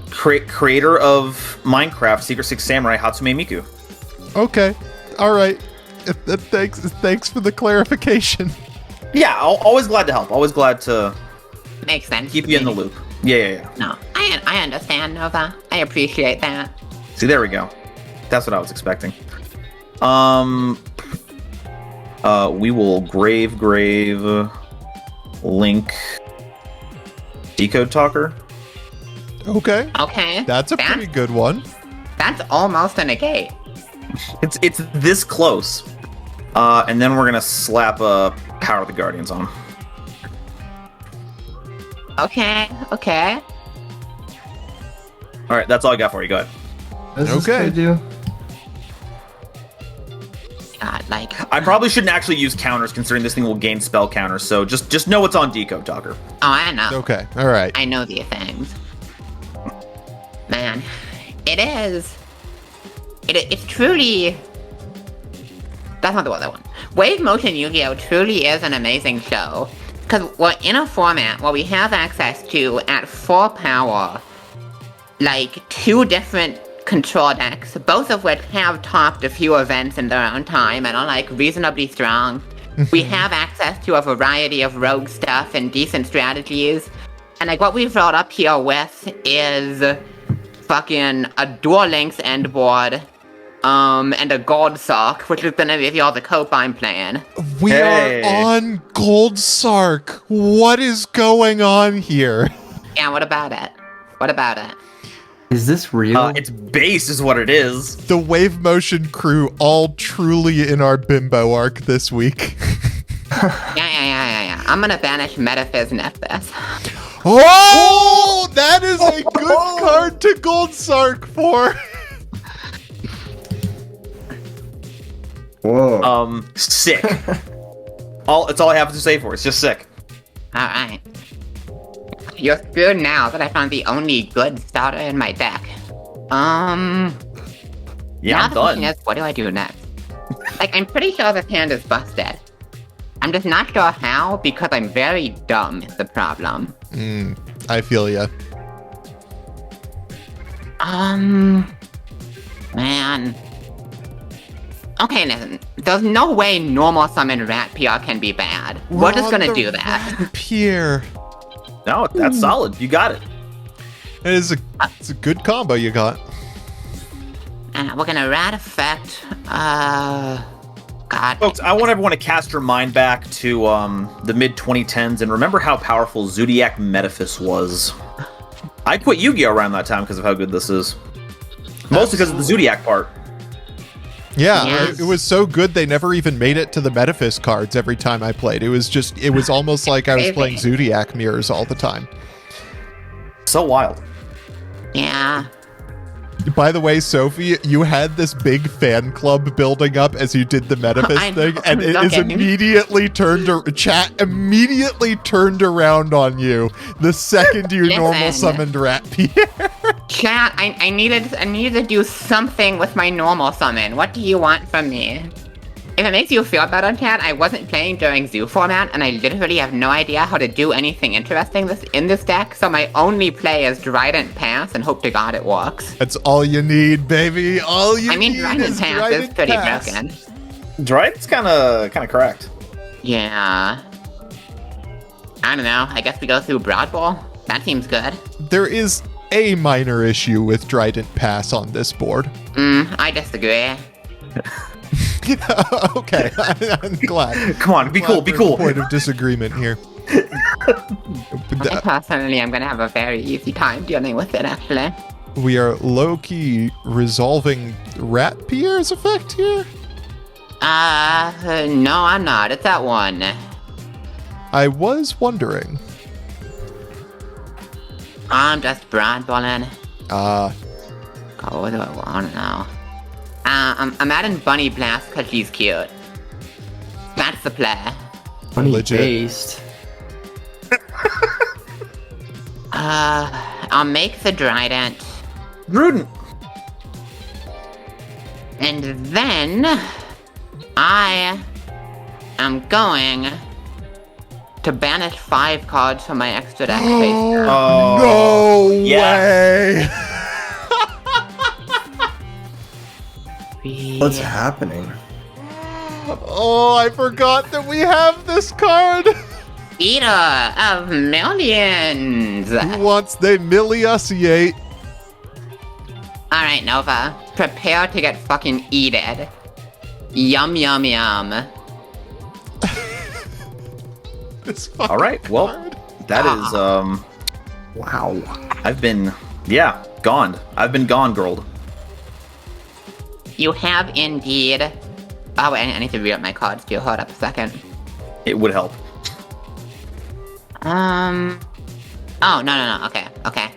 Creator of Minecraft Secret Six Samurai Hatsume Miku. Okay, all right. Thanks for the clarification. Yeah, always glad to help. Always glad to Makes sense. keep to you in me. the loop. Yeah. No, I understand, Nova. I appreciate that. See, there we go. That's what I was expecting. We will grave link Decode Talker. Okay, Okay. that's a pretty good one. That's almost a negate. It's this close. And then we're gonna slap Power of the Guardians on. Okay. All right, that's all I got for you. Go ahead. What does this Okay. guy do? God, like. I probably shouldn't actually use counters, considering this thing will gain spell counters. So just know it's on Decode Talker. Oh, I know. Okay, all right. I know these things. Man, it is. It's truly. That's not the word I want. Wave Motion Yu-Gi-Oh! Truly is an amazing show. Because we're in a format where we have access to, at full power, like 2 different control decks, both of which have topped a few events in their own time and are like reasonably strong. We have access to a variety of rogue stuff and decent strategies. And like what we've brought up here with is fucking a Duel Links end board, and a Gold Sock, which is gonna be all the cope I'm playing. We Hey. are on Gold Sark. What is going on here? Yeah, what about it? What about it? Is this real? It's base is what it is. The Wave Motion crew all truly in our bimbo arc this week. Yeah. I'm gonna banish Metaphys Nephthys. Oh, that is a good card to Gold Sark for. Whoa. Sick. That's all I have to say for it. It's just sick. Alright. You're screwed now that I found the only good starter in my deck. Yeah, now I'm the done. question is, what do I do next? Like, I'm pretty sure this hand is busted. I'm just not sure how, because I'm very dumb is the problem. I feel ya. Man. Okay, listen. There's no way normal summon Rat PR can be bad. We're just gonna do that. Pierre. No, that's solid. You got it. It's a good combo you got. We're gonna Rat effect, God. Folks, I want everyone to cast your mind back to the mid-2010s and remember how powerful Zodiac Metaphys was. I quit Yu-Gi-Oh! Around that time because of how good this is. Mostly because of the Zodiac part. Yeah, Yes. it was so good they never even made it to the Metaphys cards every time I played. It was almost like I was playing Zodiac mirrors all the time. So wild. Yeah. By the way, Sophie, you had this big fan club building up as you did the Metaphys I thing, know, and it is looking. chat immediately turned around on you the second you normal Listen. summoned Rat Pierre. Chat, I needed to do something with my normal summon. What do you want from me? If it makes you feel better, chat, I wasn't playing during Zoo format, and I literally have no idea how to do anything interesting in this deck, so my only play is Trident Pass and hope to God it works. That's all you need, baby. All you need Trident is Pass is Trident pretty Pass. broken. Dryden's kind of cracked. Yeah. I don't know, I guess we go through Broad Bowl? That seems good. There is a minor issue with Trident Pass on this board. I disagree. Okay, I'm glad. Come on, be cool, be Glad there's a cool. point of disagreement here. I personally am gonna have a very easy time dealing with it, actually. We are low-key resolving Rat Pierre's effect here? No, I'm not. It's that one. I was wondering. I'm just broadballing. Ah, Oh, what do I want now? I'm adding Bunny Blast because she's cute. That's the play. Funny Legit. based. I'll make the Trident, Gruden. and then I am going to banish 5 cards from my extra deck face. Oh, no yes. way! What's happening? Oh, I forgot that we have this card! Eater of Millions! Who wants they milliasiate? Alright, Nova. Prepare to get fucking eated. Yum, yum, yum. This fucking All right, well, card? that is, Wow. I've been, gone. I've been gone, girl. You have indeed. Oh, wait, I need to read up my cards too. Hold up a second. It would help. Oh, no. Okay.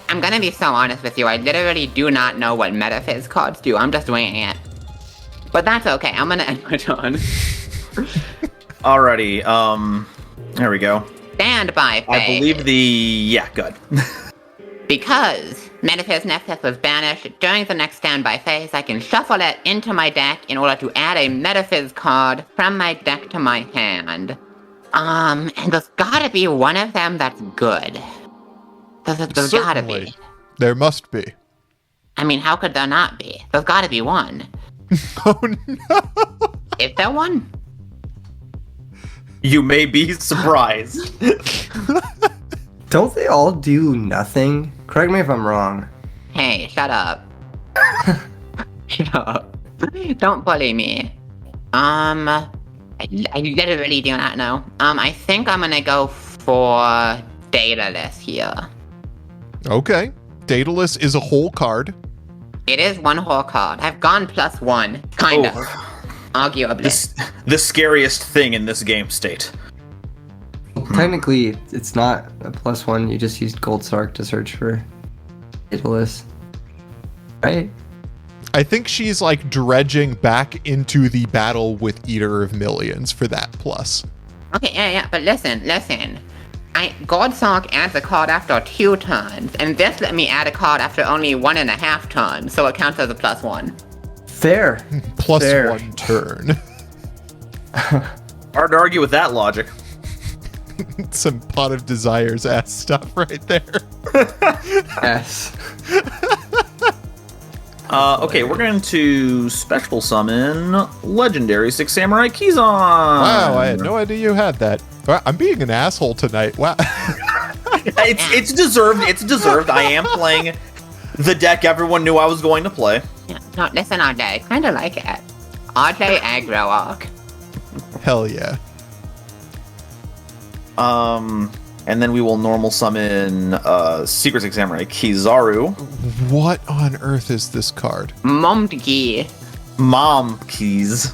I'm gonna be so honest with you. I literally do not know what Metaphys cards do. I'm just winging it. But that's okay. I'm gonna end my turn. Alrighty, there we go. Stand by, I Faye. believe good. Because Metaphys Nexus was banished, during the next standby phase, I can shuffle it into my deck in order to add a Metaphys card from my deck to my hand. And there's gotta be one of them that's good. There's gotta Certainly. be. There must be. I mean, how could there not be? There's gotta be one. Oh no! Is there one? You may be surprised. Don't they all do nothing? Correct me if I'm wrong. Hey, shut up. Shut up. Don't bully me. I literally do not know. I think I'm gonna go for Dataless here. Okay. Daedalus is a whole card. It is one whole card. I've gone +1, kind of. Arguably. The scariest thing in this game state. Technically, it's not a +1. You just used Gold Sark to search for Duelist. Right? I think she's like dredging back into the battle with Eater of Millions for that plus. Okay, yeah, but listen. Godsark adds a card after 2 turns, and this let me add a card after only 1.5 turns, so it counts as a +1. Fair. Plus Fair. 1 turn. Hard to argue with that logic. Some Pot of Desires ass stuff right there. Yes. Okay, we're going to special summon Legendary 6 Samurai Keys on. Wow, I had no idea you had that. Wow, I'm being an asshole tonight. Wow. It's deserved. It's deserved. I am playing the deck everyone knew I was going to play. Yeah, no, listen, RJ, kinda like it. RJ aggro arc. Hell yeah. And then we will normal summon Secret 6 Samurai Kizaru. What on earth is this card? Momtki. Mom keys.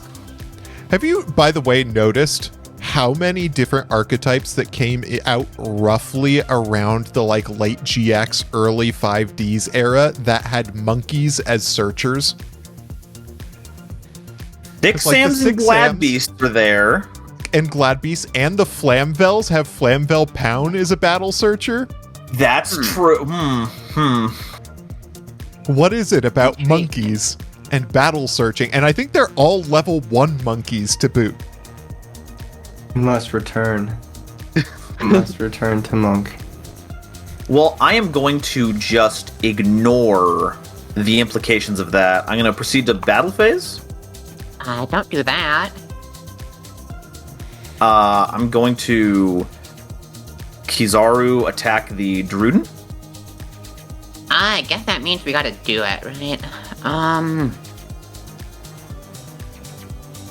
Have you, by the way, noticed how many different archetypes that came out roughly around the like late GX, early 5Ds era that had monkeys as searchers? Dick It's like the Sams and Six Glad Sams. Beast are there. And Gladbeast and the Flamvels have Flamvel Pound as a battle searcher? That's true. What is it about monkeys and battle searching? And I think they're all level 1 monkeys to boot. Must return. Must return to monk. Well, I am going to just ignore the implications of that. I'm going to proceed to battle phase. Don't do that. I'm going to Kizaru attack the Druden. I guess that means we gotta do it, right?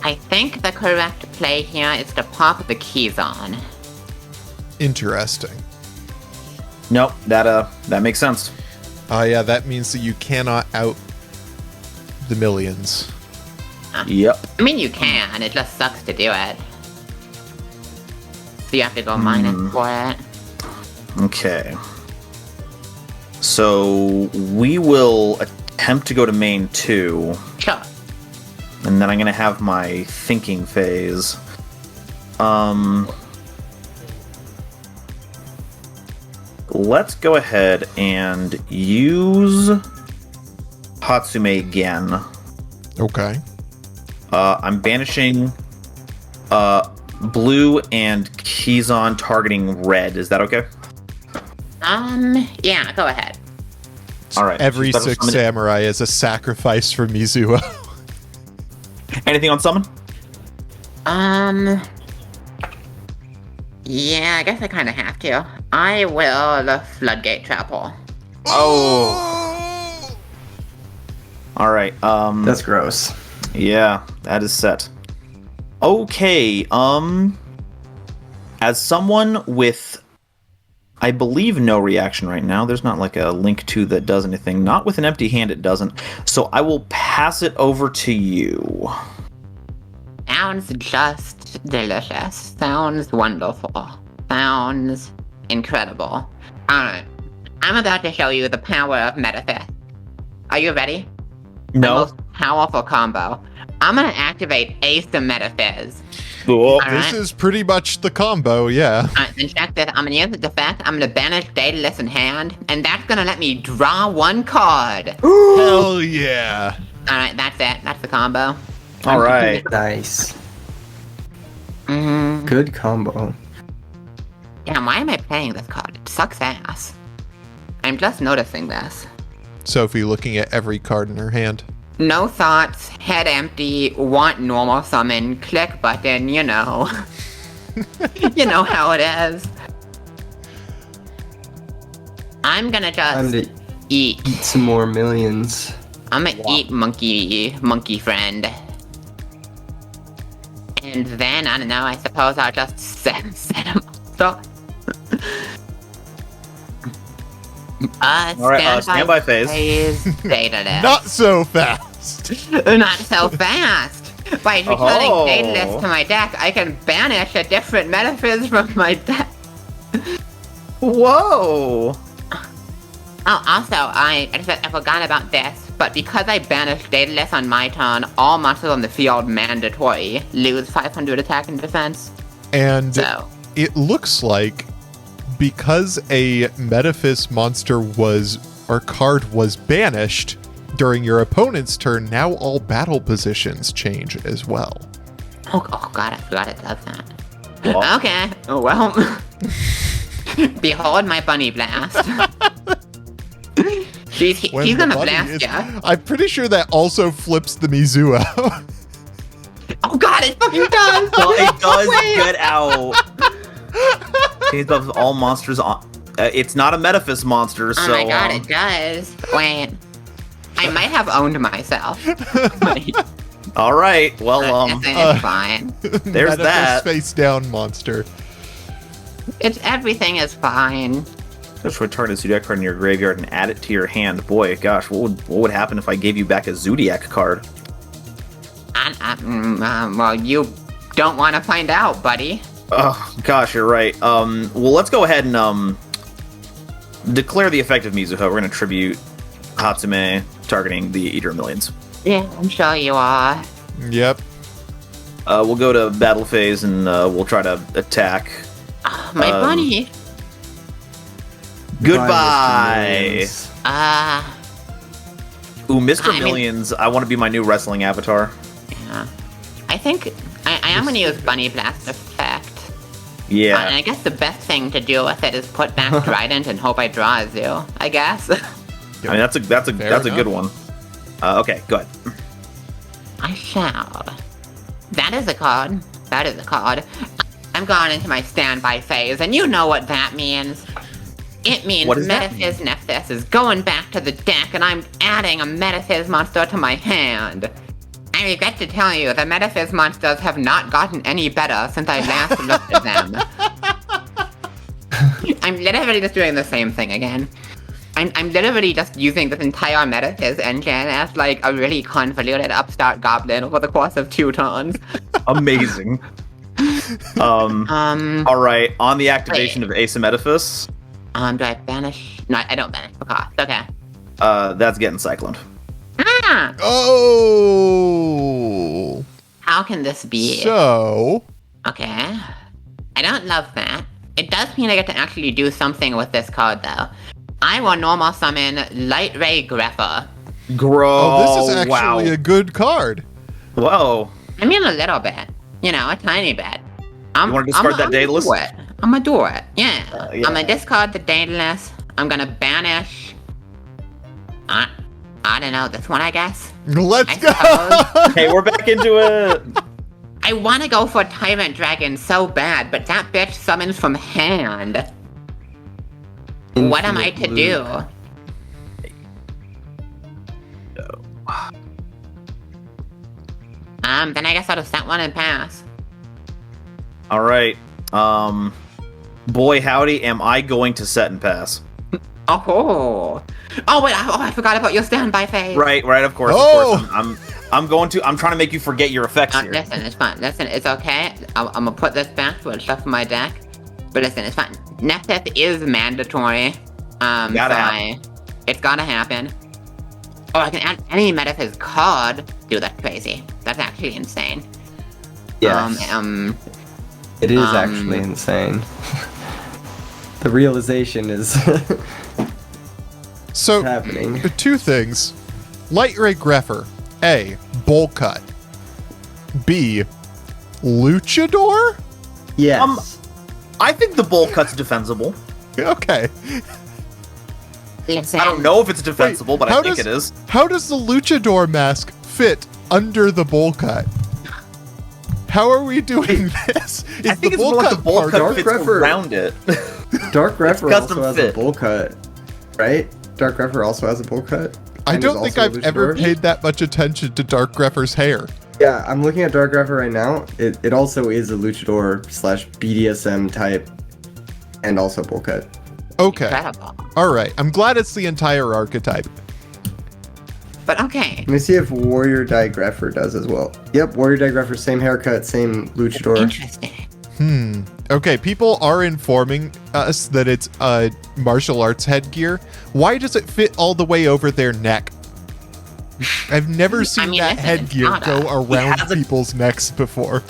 I think the correct play here is to pop the keys on. Interesting. Nope, that makes sense. Yeah, that means that you cannot out the millions. Yep. I mean, you can, it just sucks to do it. So you have to go minus for it. Okay. So we will attempt to go to main 2, Sure. and then I'm gonna have my thinking phase. Let's go ahead and use Hatsume again. Okay. I'm banishing blue and Kizan targeting red. Is that okay? Yeah, go ahead. All right. Every She's better 6 summon- samurai is a sacrifice for Mizuho. Anything on summon? Yeah, I guess I kind of have to. I will the Floodgate Chapel. Oh. All right. That's gross. Yeah, that is set. Okay. As someone with, I believe, no reaction right now. There's not like a link to that does anything. Not with an empty hand, it doesn't. So I will pass it over to you. Sounds just delicious. Sounds wonderful. Sounds incredible. Alright. I'm about to show you the power of Metaphys. Are you ready? The No. most powerful combo. I'm gonna activate Ace of Metaphys. Cool. Alright. This is pretty much the combo, yeah. Alright, then check this. I'm gonna use its effect. I'm gonna banish Daedalus in hand, and that's gonna let me draw 1 card. Hell yeah. Alright, that's it. That's the combo. All right. Nice. Mm-hmm. Good combo. Damn, why am I playing this card? It sucks ass. I'm just noticing this. Sophie looking at every card in her hand. No thoughts, head empty, want normal summon, click button, you know. You know how it is. I'm gonna Time just to eat. eat some more millions. I'm gonna eat monkey friend. And then, I don't know, I suppose I'll just set him up. All right, standby phase. Daedalus. Not so fast. Not so fast! By returning Oh. Daedalus to my deck, I can banish a different Metaphys from my deck. Whoa. Oh, also, I forgot about this, but because I banished Daedalus on my turn, all monsters on the field mandatory lose 500 attack and defense. And So, it looks like because a Metaphys monster card was banished during your opponent's turn, now all battle positions change as well. oh god, I forgot it does that. Well. Okay, well. Behold my bunny blast. He's When gonna the bunny blast is- ya. I'm pretty sure that also flips the Mizuho. Oh god, it fucking does! Well, it does Wait. get out. It does all monsters on. It's not a Metaphys monster, Oh so. my god, it does. Wait. I might have owned myself. Wait. All right. Well, It's fine. There's Metaphys that. face down monster. Everything is fine. just return a Zodiac card in your graveyard and add it to your hand. Boy, gosh, what would happen if I gave you back a Zodiac card? Well, you don't want to find out, buddy. Oh, gosh, you're right. Well, let's go ahead and declare the effect of Mizuho. We're going to tribute Hatsume, targeting the Eater of Millions. Yeah, I'm sure you are. Yep. We'll go to battle phase and we'll try to attack. Oh, my bunny. Goodbye. Ooh, Mr. I mean- Millions. I want to be my new wrestling avatar. Yeah. I think I am going to use Bunny Blast effect. Yeah. And I guess the best thing to do with it is put back Trident and hope I draw a zoo, I guess. I mean, that's a good one. Okay, go ahead. I shall. That is a card. That is a card. I'm going into my standby phase, and you know what that means. It means What does that Metaphys Nephthys is going back to the deck, and I'm adding a Metaphys monster to my hand. I regret to tell you, the Metaphys monsters have not gotten any better since I last looked at them. I'm literally just doing the same thing again. I'm literally just using this entire Metaphys engine as like a really convoluted upstart goblin over the course of 2 turns. Amazing. All right. On the activation of Ace Metaphys, Do I banish? No, I don't banish for cost. Okay. that's getting cycloned. Ah! Oh. How can this be? So. Okay. I don't love that. It does mean I get to actually do something with this card, though. I will normal summon Light Ray Greffer. Oh, this is actually wow. a good card. Whoa. I mean, a little bit. You know, a tiny bit. You want to discard that Daedalus? I'm gonna do it. Yeah. Yeah. I'm gonna discard the Daedalus. I'm gonna banish. I don't know, this one, I guess. Let's I go. suppose. Hey, we're back into it. I want to go for Tyrant Dragon so bad, but that bitch summons from hand. What am I to do? Then I guess I'll just set one and pass. All right. Boy, howdy, am I going to set and pass? Oh wait, I forgot about your standby phase. Right, of course. Oh! Of course. I'm trying to make you forget your effects here. Listen, it's fine. Listen, it's okay. I'm gonna put this back to shuffle my deck. But listen, it's fine. Nephthys is mandatory. Gotta happen. It's gotta happen. Oh, I can add any Metaphys card. Dude, that's crazy. That's actually insane. Yes. It is actually insane. The realization is So, happening. 2 things. Light Ray Greffer. A. Bowl cut. B. Luchador? Yes. I think the bowl cut's defensible. Okay. Listen, I don't know if it's defensible, but I how think does- it is. How does the Luchador mask fit under the bowl cut? How are we doing this? Is I think the it's more like the bowl part cut of Dark fits Greffer. around it. Dark Greffer custom also has fit. a bowl cut, right? Dark Greffer also has a bowl cut. I And don't is think also a I've ever luchador. paid that much attention to Dark Greffer's hair. Yeah, I'm looking at Dark Greffer right now. It also is a luchador / BDSM type, and also bowl cut. Okay. incredible. Alright. I'm glad it's the entire archetype. But okay. Let me see if Warrior Die Greffer does as well. Yep, Warrior Die Greffer, same haircut, same luchador. Interesting. Okay, people are informing us that it's martial arts headgear. Why does it fit all the way over their neck? I've never seen mean, that listen, headgear it's not go around has a- people's necks before.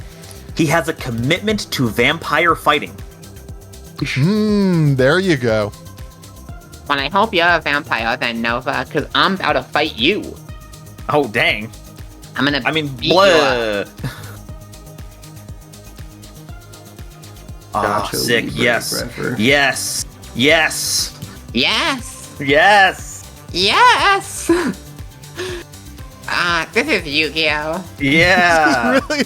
He has a commitment to vampire fighting. There you go. Well, I hope you're a vampire then, Nova, because I'm about to fight you. Oh, dang. I'm gonna. I mean, beat you up. blood. Ah, Gotcha, sick. Libre Yes. Greffer. Yes. Yes. Yes. Yes. Yes. This is Yu-Gi-Oh. Yeah. Really?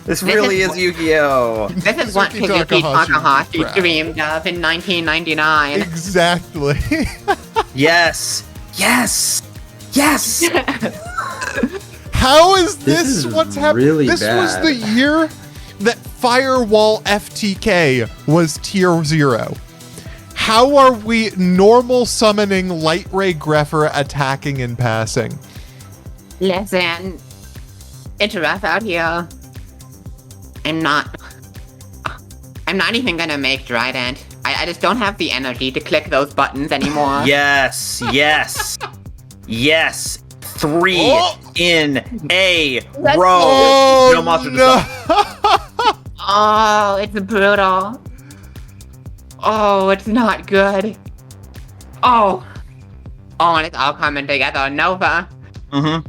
This really is Yu-Gi-Oh. This is what Suzuki Kazuki Takahashi Takahashi crap. dreamed of in 1999. Exactly. Yes. Yes. Yes. How is This this, is what's happening? really This was bad. the year that Firewall FTK was tier 0. How are we normal summoning Light Ray Greffer attacking and passing? Listen, It's rough out here. I'm not even gonna make Trident. I just don't have the energy to click those buttons anymore. Yes. 3 in a row. Oh, No monster no. Oh, it's brutal. Oh, it's not good. Oh, and it's all coming together. Nova. Mm-hmm.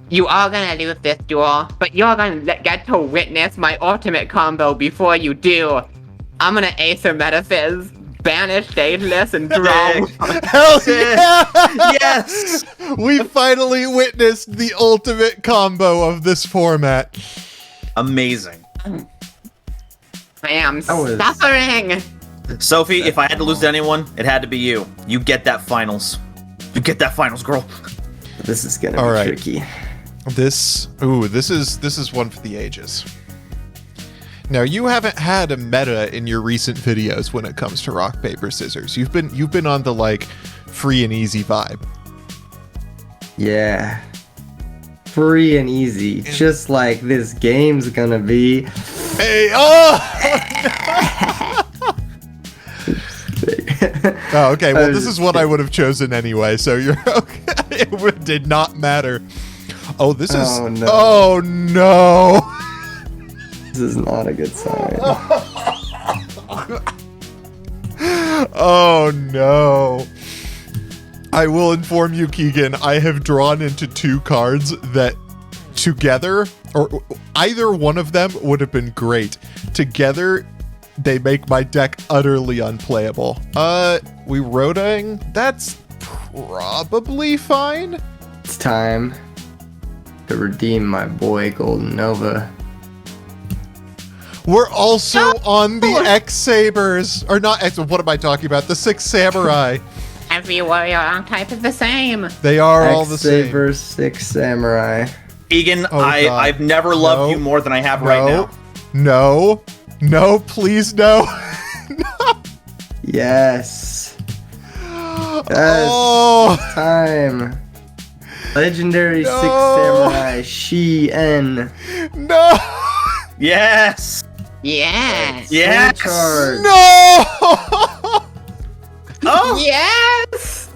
You are gonna lose this duel, but you're gonna get to witness my ultimate combo before you do. I'm gonna ace her Metaphys, banish Stageless, and draw. Hell yeah! Yes. We finally witnessed the ultimate combo of this format. Amazing. I am was- suffering. Sophie, if I had to lose to anyone, it had to be you. You get that finals. You get that finals, girl. This is gonna All be right. tricky. This is one for the ages. Now, you haven't had a meta in your recent videos when it comes to rock paper scissors. You've been on the like free and easy vibe. Yeah. Free and easy. Just like this game's gonna be. Hey, oh! Oh, okay. Well, this is what I would have chosen anyway, so you're okay. It did not matter. Oh, this is. Oh, no. Oh, no. This is not a good sign. Oh, no. I will inform you, Keegan, I have drawn into 2 cards that together, or either one of them would have been great. Together, they make my deck utterly unplayable. We Rodoing? That's probably fine. It's time to redeem my boy Golden Nova. We're also on the X Sabers, or not X. What am I talking about? The 6 Samurai. Every warrior archetype is the same. They are all the same. X-Saber 6 Samurai. Egan, Oh, God. I've never loved you more than I have right now. No, please no. Yes. Yes. Oh, Time. Legendary 6 No. Samurai Shi-En. no, Yes. Yes. Yes. Full charge. no. Oh. Yes.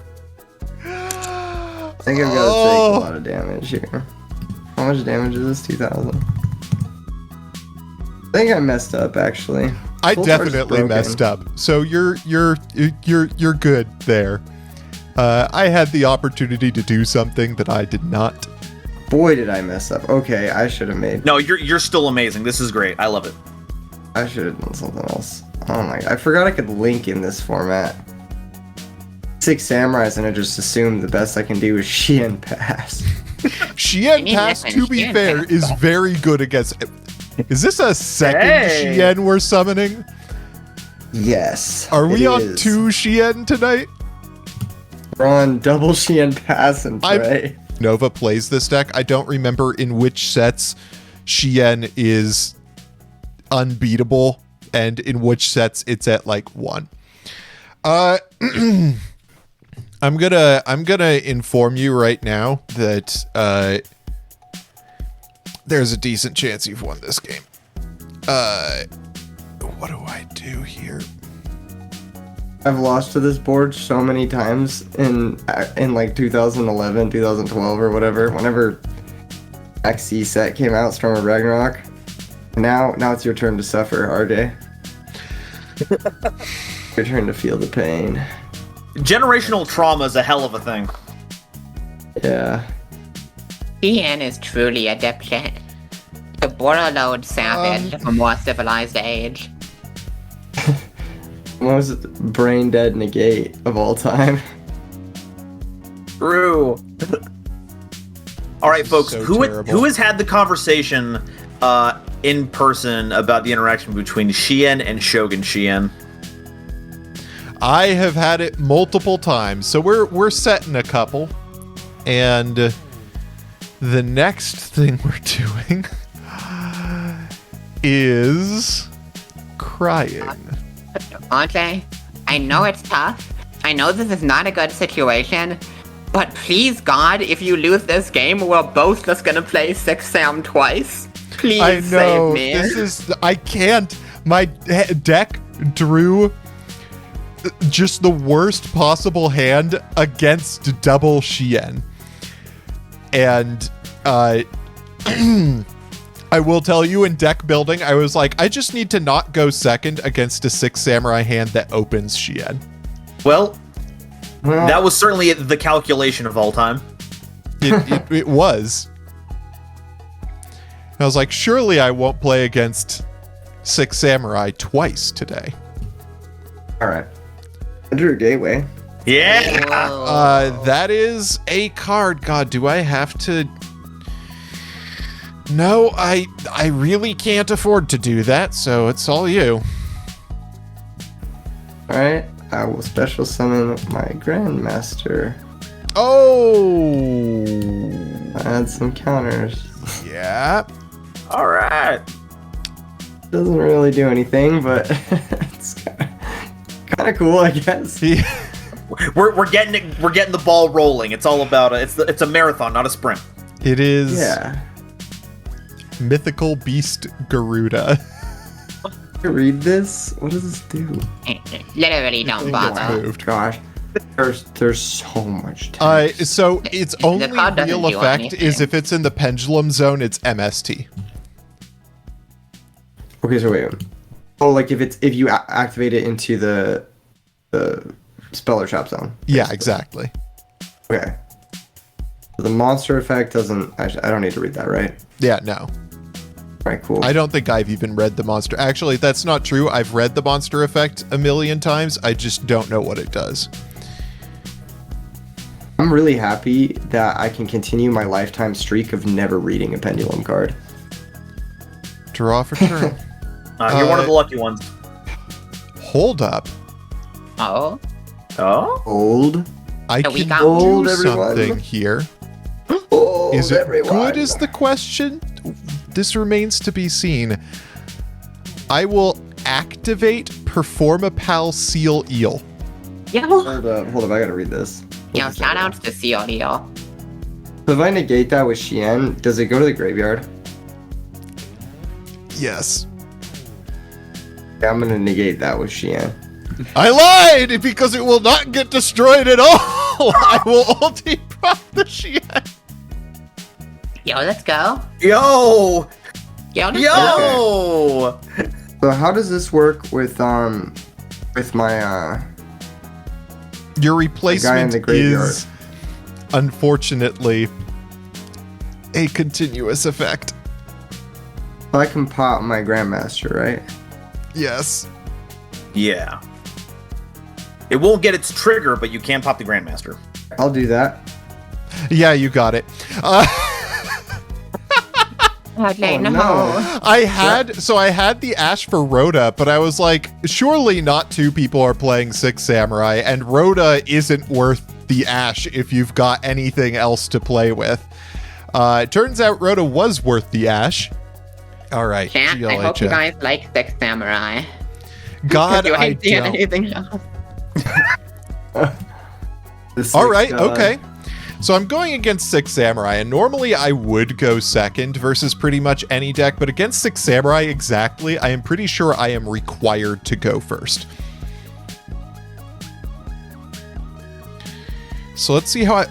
I think I've got to take Oh. a lot of damage here. How much damage is this? 2,000. I think I messed up actually. I Full charge is definitely broken. messed up. So you're good there. I had the opportunity to do something that I did not. Boy, did I mess up. Okay, I should have made. No, you're still amazing. This is great. I love it. I should have done something else. Oh my god, I forgot I could link in this format. 6 Samurais and I just assumed the best I can do is Shi-En Pass. Shien need Pass, listen, to be Shien fair, Pass. is very good against. Is this a second Hey. Shien we're summoning? Yes. Are we it on is. 2 Shien tonight? We're on double Shi-En Pass and pray. Nova plays this deck. I don't remember in which sets Shien is unbeatable and in which sets it's at like 1. I'm gonna inform you right now that there's a decent chance you've won this game. What do I do here? I've lost to this board so many times in like 2011, 2012 or whatever, whenever XC set came out, Storm of Ragnarok. Now it's your turn to suffer, RJ. Your turn to feel the pain. Generational trauma is a hell of a thing. Yeah. Ian is truly a dipshit. The Borderlord savage of a more civilized age. Most brain dead negate of all time. True. All right, folks. So Who terrible. has had the conversation in person about the interaction between Shien and Shogun Shien? I have had it multiple times, so we're setting a couple, and the next thing we're doing is crying. Andre, I know it's tough. I know this is not a good situation, But please, God, if you lose this game, we're both just gonna play 6 Sam twice. Please I know, save me. I can't. My deck drew just the worst possible hand against double Shien. And, I will tell you, in deck building, I was like, I just need to not go second against a 6 Samurai hand that opens Shien. Well, that was certainly the calculation of all time. It was. I was like, surely I won't play against 6 Samurai twice today. All right. I drew a gateway. Yeah. That is a card. God, do I have to... No, I really can't afford to do that, so it's all you. Alright, I will special summon my Grandmaster. Oh! Add some counters. Yeah. All right. Doesn't really do anything, but it's kind of cool, I guess. We're getting it. We're getting the ball rolling. It's all about it's a marathon, not a sprint. It is Yeah. Mythical Beast Garuda. Read this? What does this do? Literally don't bother. Moved. Gosh. There's so much text. So its The only card doesn't real do effect anything. is if it's in the Pendulum Zone, it's MST. Okay, so wait. Oh, like if you activate it into the spell or trap zone. Yeah, exactly. Okay. So the monster effect doesn't. I don't need to read that, right? Yeah, no. All right, cool. I don't think I've even read the monster. Actually, that's not true. I've read the monster effect a million times. I just don't know what it does. I'm really happy that I can continue my lifetime streak of never reading a Pendulum card. Draw for turn. You're one of the lucky ones. Hold up. Oh? Oh? Old. I So we can got do old, everyone. something here. Old, Is it everyone. good is the question? This remains to be seen. I will activate Performapal Seal Eel. Yo. Hold up, I gotta read this. Yo, shout outs to Seal. So if I negate that with Shien, does it go to the graveyard? Yes. Yeah, I'm gonna negate that with Shien. I lied because it will not get destroyed at all. I will ulti-prop the Shien. Yo, let's go. Yo! Yo, let's go. Yo! So how does this work with my Your the guy in replacement the graveyard? is, unfortunately, a continuous effect. I can pop my Grandmaster, right? Yes. Yeah. It won't get its trigger, but you can pop the Grandmaster. I'll do that. Yeah, you got it. Okay, Oh, no. no. I had the Ash for Rhoda, but I was like, surely not two people are playing 6 Samurai, and Rhoda isn't worth the Ash if you've got anything else to play with. It turns out Rhoda was worth the Ash. All right, Chat, I hope you GLHF. guys like 6 Samurai. God, Do I see don't. anything else? All right, okay. So I'm going against 6 Samurai, and normally I would go second versus pretty much any deck, but against 6 Samurai exactly, I am pretty sure I am required to go first. So let's see how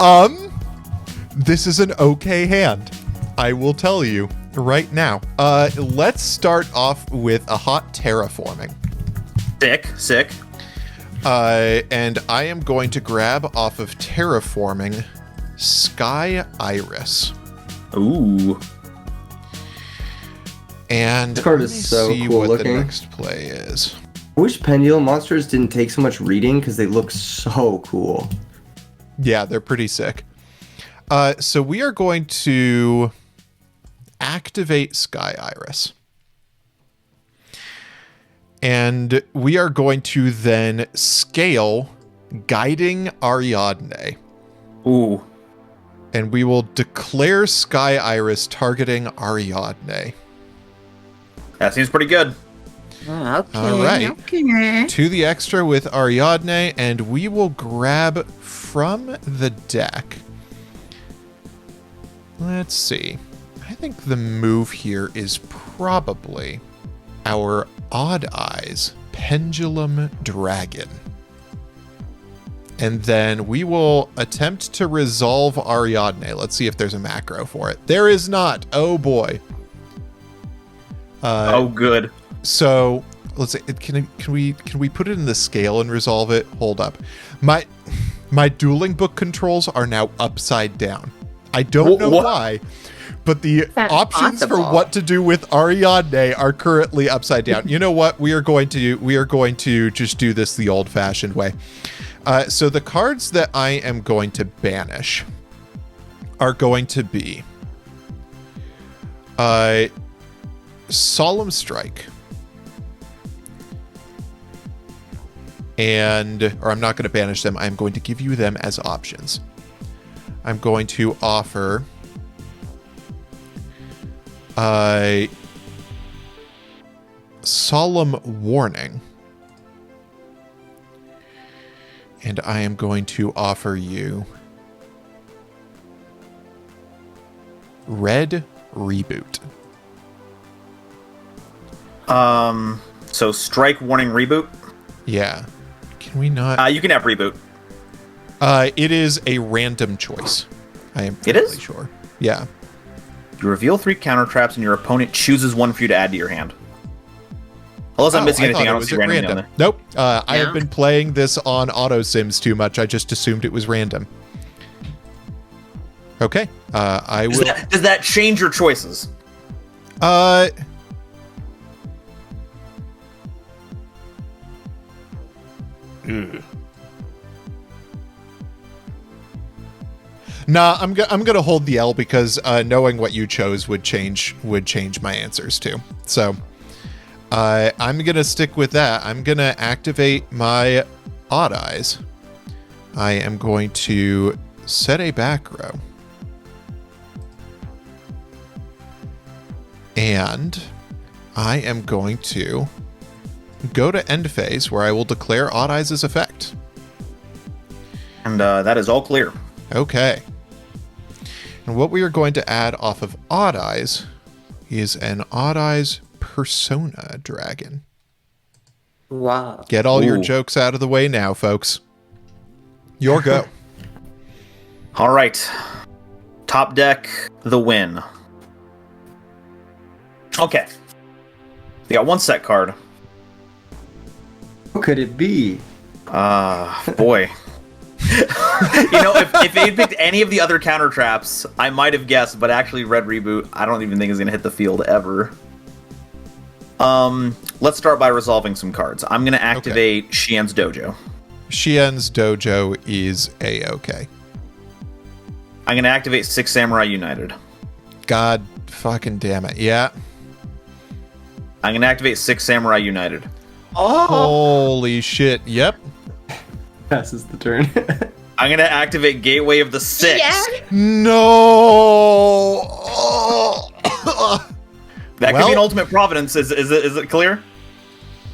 I... This is an okay hand. I will tell you right now. Let's start off with a hot terraforming. Sick. And I am going to grab off of terraforming Sky Iris. Ooh. And This card let is me so see cool what looking. the next play is. I wish Pendulum monsters didn't take so much reading because they look so cool. Yeah, they're pretty sick. So we are going to activate Sky Iris. And we are going to then scale Guiding Ariadne. Ooh. And we will declare Sky Iris targeting Ariadne. That seems pretty good. Okay. All right. Okay. To the extra with Ariadne, and we will grab from the deck. Let's see. I think the move here is probably our Odd Eyes Pendulum Dragon. And then we will attempt to resolve Ariadne. Let's see if there's a macro for it. There is not. Oh boy. Oh, good. So let's see. Can we put it in the scale and resolve it? Hold up. My dueling book controls are now upside down. I don't know why, but the That's options for possible. what to do with Ariadne are currently upside down. You know what? We are going to just do this the old-fashioned way. So the cards that I am going to banish are going to be Solemn Strike. Or I'm not going to banish them. I'm going to give you them as options. I'm going to offer Solemn Warning. And I am going to offer you Red Reboot. So strike, warning, reboot. Yeah. Can we not? You can have reboot. It is a random choice. I am It fairly is? sure. Yeah. You reveal 3 counter traps, and your opponent chooses one for you to add to your hand. Unless I'm missing anything, I thought it don't was see at randomly on random. there. Nope. I have No? been playing this on Auto Sims too much. I just assumed it was random. Okay. I will. Does that change your choices? Nah, I'm gonna hold the L because knowing what you chose would change my answers too. So I'm gonna stick with that. I'm gonna activate my Odd Eyes. I am going to set a back row. And I am going to go to end phase where I will declare Odd Eyes' effect. And that is all clear. Okay. And what we are going to add off of Odd Eyes is an Odd Eyes Persona Dragon. Wow. Get all your Ooh. jokes out of the way now, folks. Your go. All right. Top deck, the win. Okay. We got one set card. What could it be? Boy. You know, if they had picked any of the other counter traps, I might have guessed, but actually Red Reboot, I don't even think is going to hit the field ever. Let's start by resolving some cards. I'm going to activate Xian's Dojo. Xian's Dojo is A-okay. I'm going to activate 6 Samurai United. God fucking damn it. Yeah. I'm going to activate 6 Samurai United. Oh. Holy shit. Yep. Passes the turn. I'm going to activate Gateway of the Six. Yeah. No. That could Well- be an Ultimate Providence. Is it clear?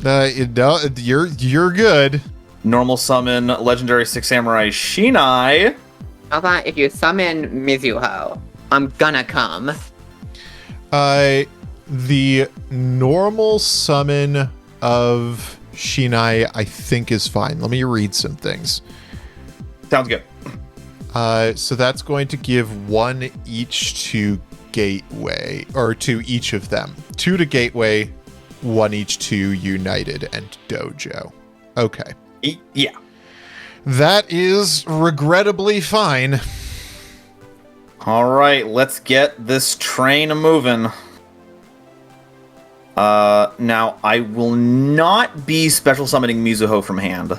You're good. Normal summon Legendary 6 Samurai Shinai. How about if you summon Mizuho? I'm gonna come. The normal summon of Shinai, I think, is fine. Let me read some things. Sounds good. So that's going to give 1 each to Gateway, or to each of them. 2 to Gateway, 1 each to United and Dojo. Okay. Yeah. That is regrettably fine. All right, let's get this train a-moving. Now, I will not be special summoning Mizuho from hand,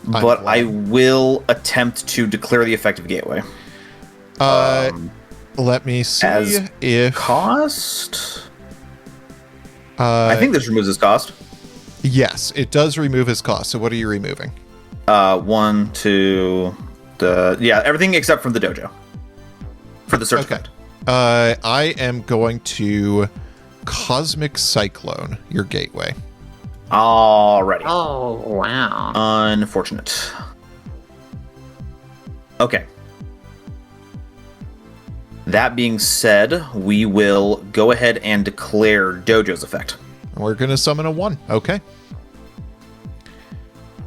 but glad. I will attempt to declare the effective Gateway. Let me see as if... Cost? I think this removes his cost. Yes, it does remove his cost. So what are you removing? 1, 2, everything except from the dojo. For the search Okay. effect. I am going to Cosmic Cyclone your Gateway. Alrighty. Oh, wow. Unfortunate. Okay. That being said, we will go ahead and declare Dojo's effect. We're going to summon a 1. Okay.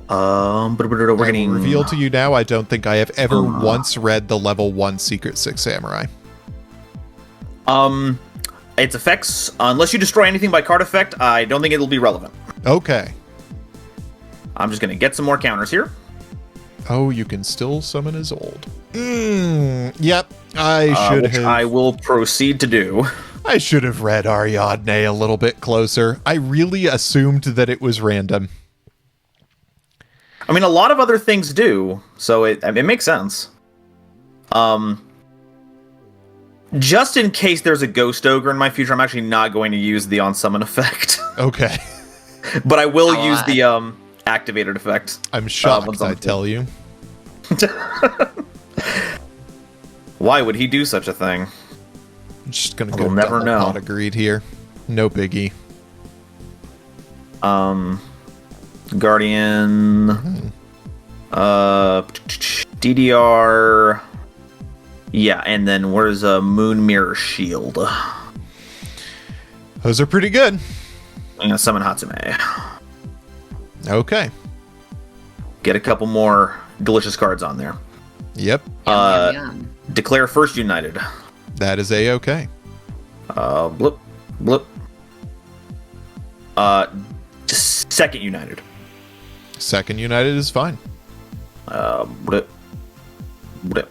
We're I will getting reveal to you now, I don't think I have ever once read the level 1 Secret 6 Samurai. its effects. Unless you destroy anything by card effect, I don't think it'll be relevant. Okay. I'm just going to get some more counters here. Oh, you can still summon as old. Yep, I should which have. I will proceed to do. I should have read Ariadne a little bit closer. I really assumed that it was random. I mean, a lot of other things do, so it makes sense. Just in case there's a Ghost Ogre in my future, I'm actually not going to use the on-summon effect. Okay. But I will use the activated effect. I'm shocked, I tell you. Why would he do such a thing? I'm just gonna go We'll never know. pot of greed here. No biggie. Guardian. DDR. Yeah, and then where's a Moon Mirror Shield? Those are pretty good. I'm gonna summon Hatsume. Okay. Get a couple more delicious cards on there. Yep. Yum. Declare First United. That is a-okay. Blip. Blip. Second United. Second United is fine. Blip. Blip.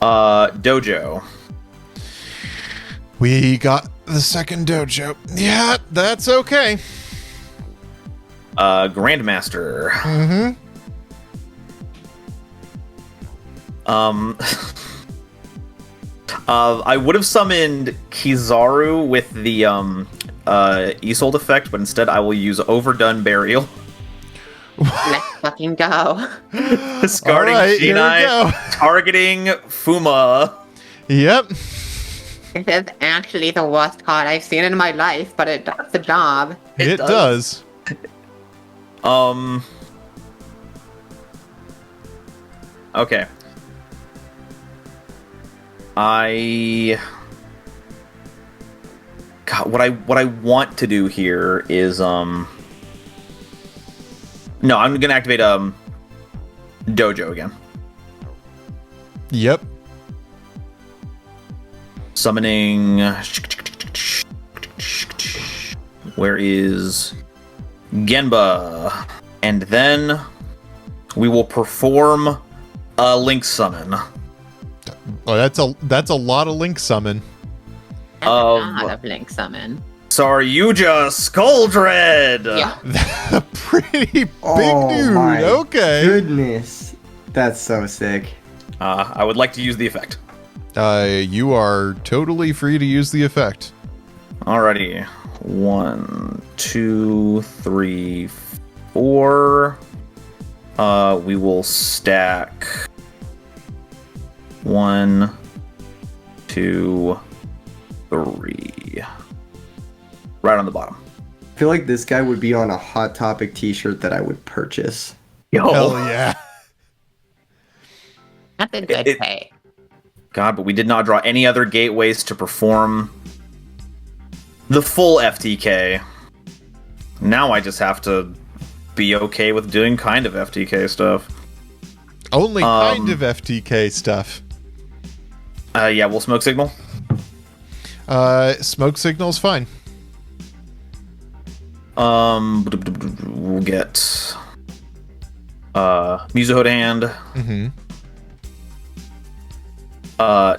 Dojo. We got the second dojo. Yeah, that's okay. Grandmaster. Mm-hmm. I would have summoned Kizaru with the Isolde effect, but instead I will use Overdone Burial. Let's fucking go. Discarding All right, here we go. G9, targeting Fuma. Yep. This is actually the worst card I've seen in my life, but it does the job. It does. Okay. God, what I want to do here is no, I'm gonna activate Dojo again. Yep. Summoning. Where is Genba? And then we will perform a Link summon. Oh, that's a lot of Link summon. That's a lot of Link summon. Saryuja Skuldred! Yeah. A pretty big dude. My Okay. goodness. That's so sick. I would like to use the effect. You are totally free to use the effect. Alrighty. 1, 2, 3, 4. We will stack 1, 2, 3. Right on the bottom. I feel like this guy would be on a Hot Topic t-shirt that I would purchase. Hell yeah. That's a good pay. God, but we did not draw any other gateways to perform the full FTK. Now I just have to be okay with doing kind of FTK stuff. Only kind of FTK stuff. Yeah, we'll Smoke Signal. Smoke signal's fine. We'll get Mizuho to hand. Mm-hmm.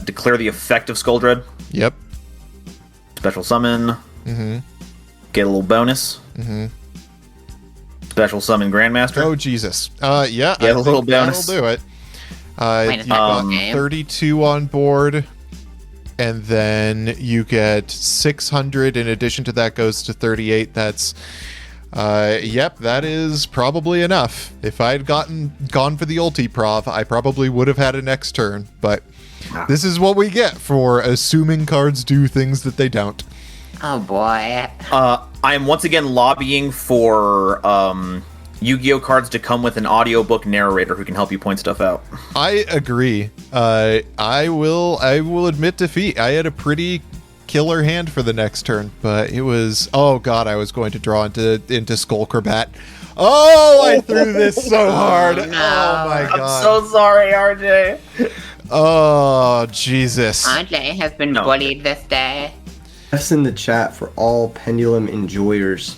Declare the effect of Skuldred. Yep. Special summon. Mm-hmm. Get a little bonus. Mm-hmm. Special summon Grandmaster. Oh, Jesus. Yeah, Get a little think that'll bonus. do it. Wait a You've got second. 32 on board, and then you get 600. In addition to that goes to 38. That's, yep, that is probably enough. If I had gone for the ulti prov, I probably would have had a next turn, but this is what we get for assuming cards do things that they don't. Oh boy. I am once again lobbying for Yu-Gi-Oh cards to come with an audiobook narrator who can help you point stuff out. I agree. I will admit defeat. I had a pretty killer hand for the next turn, but it was, oh god, I was going to draw into Skullcrabat. Oh, I threw this so hard. No. Oh my god. I'm so sorry, RJ. Oh, Jesus. RJ has been bullied this day. That's in the chat for all Pendulum enjoyers.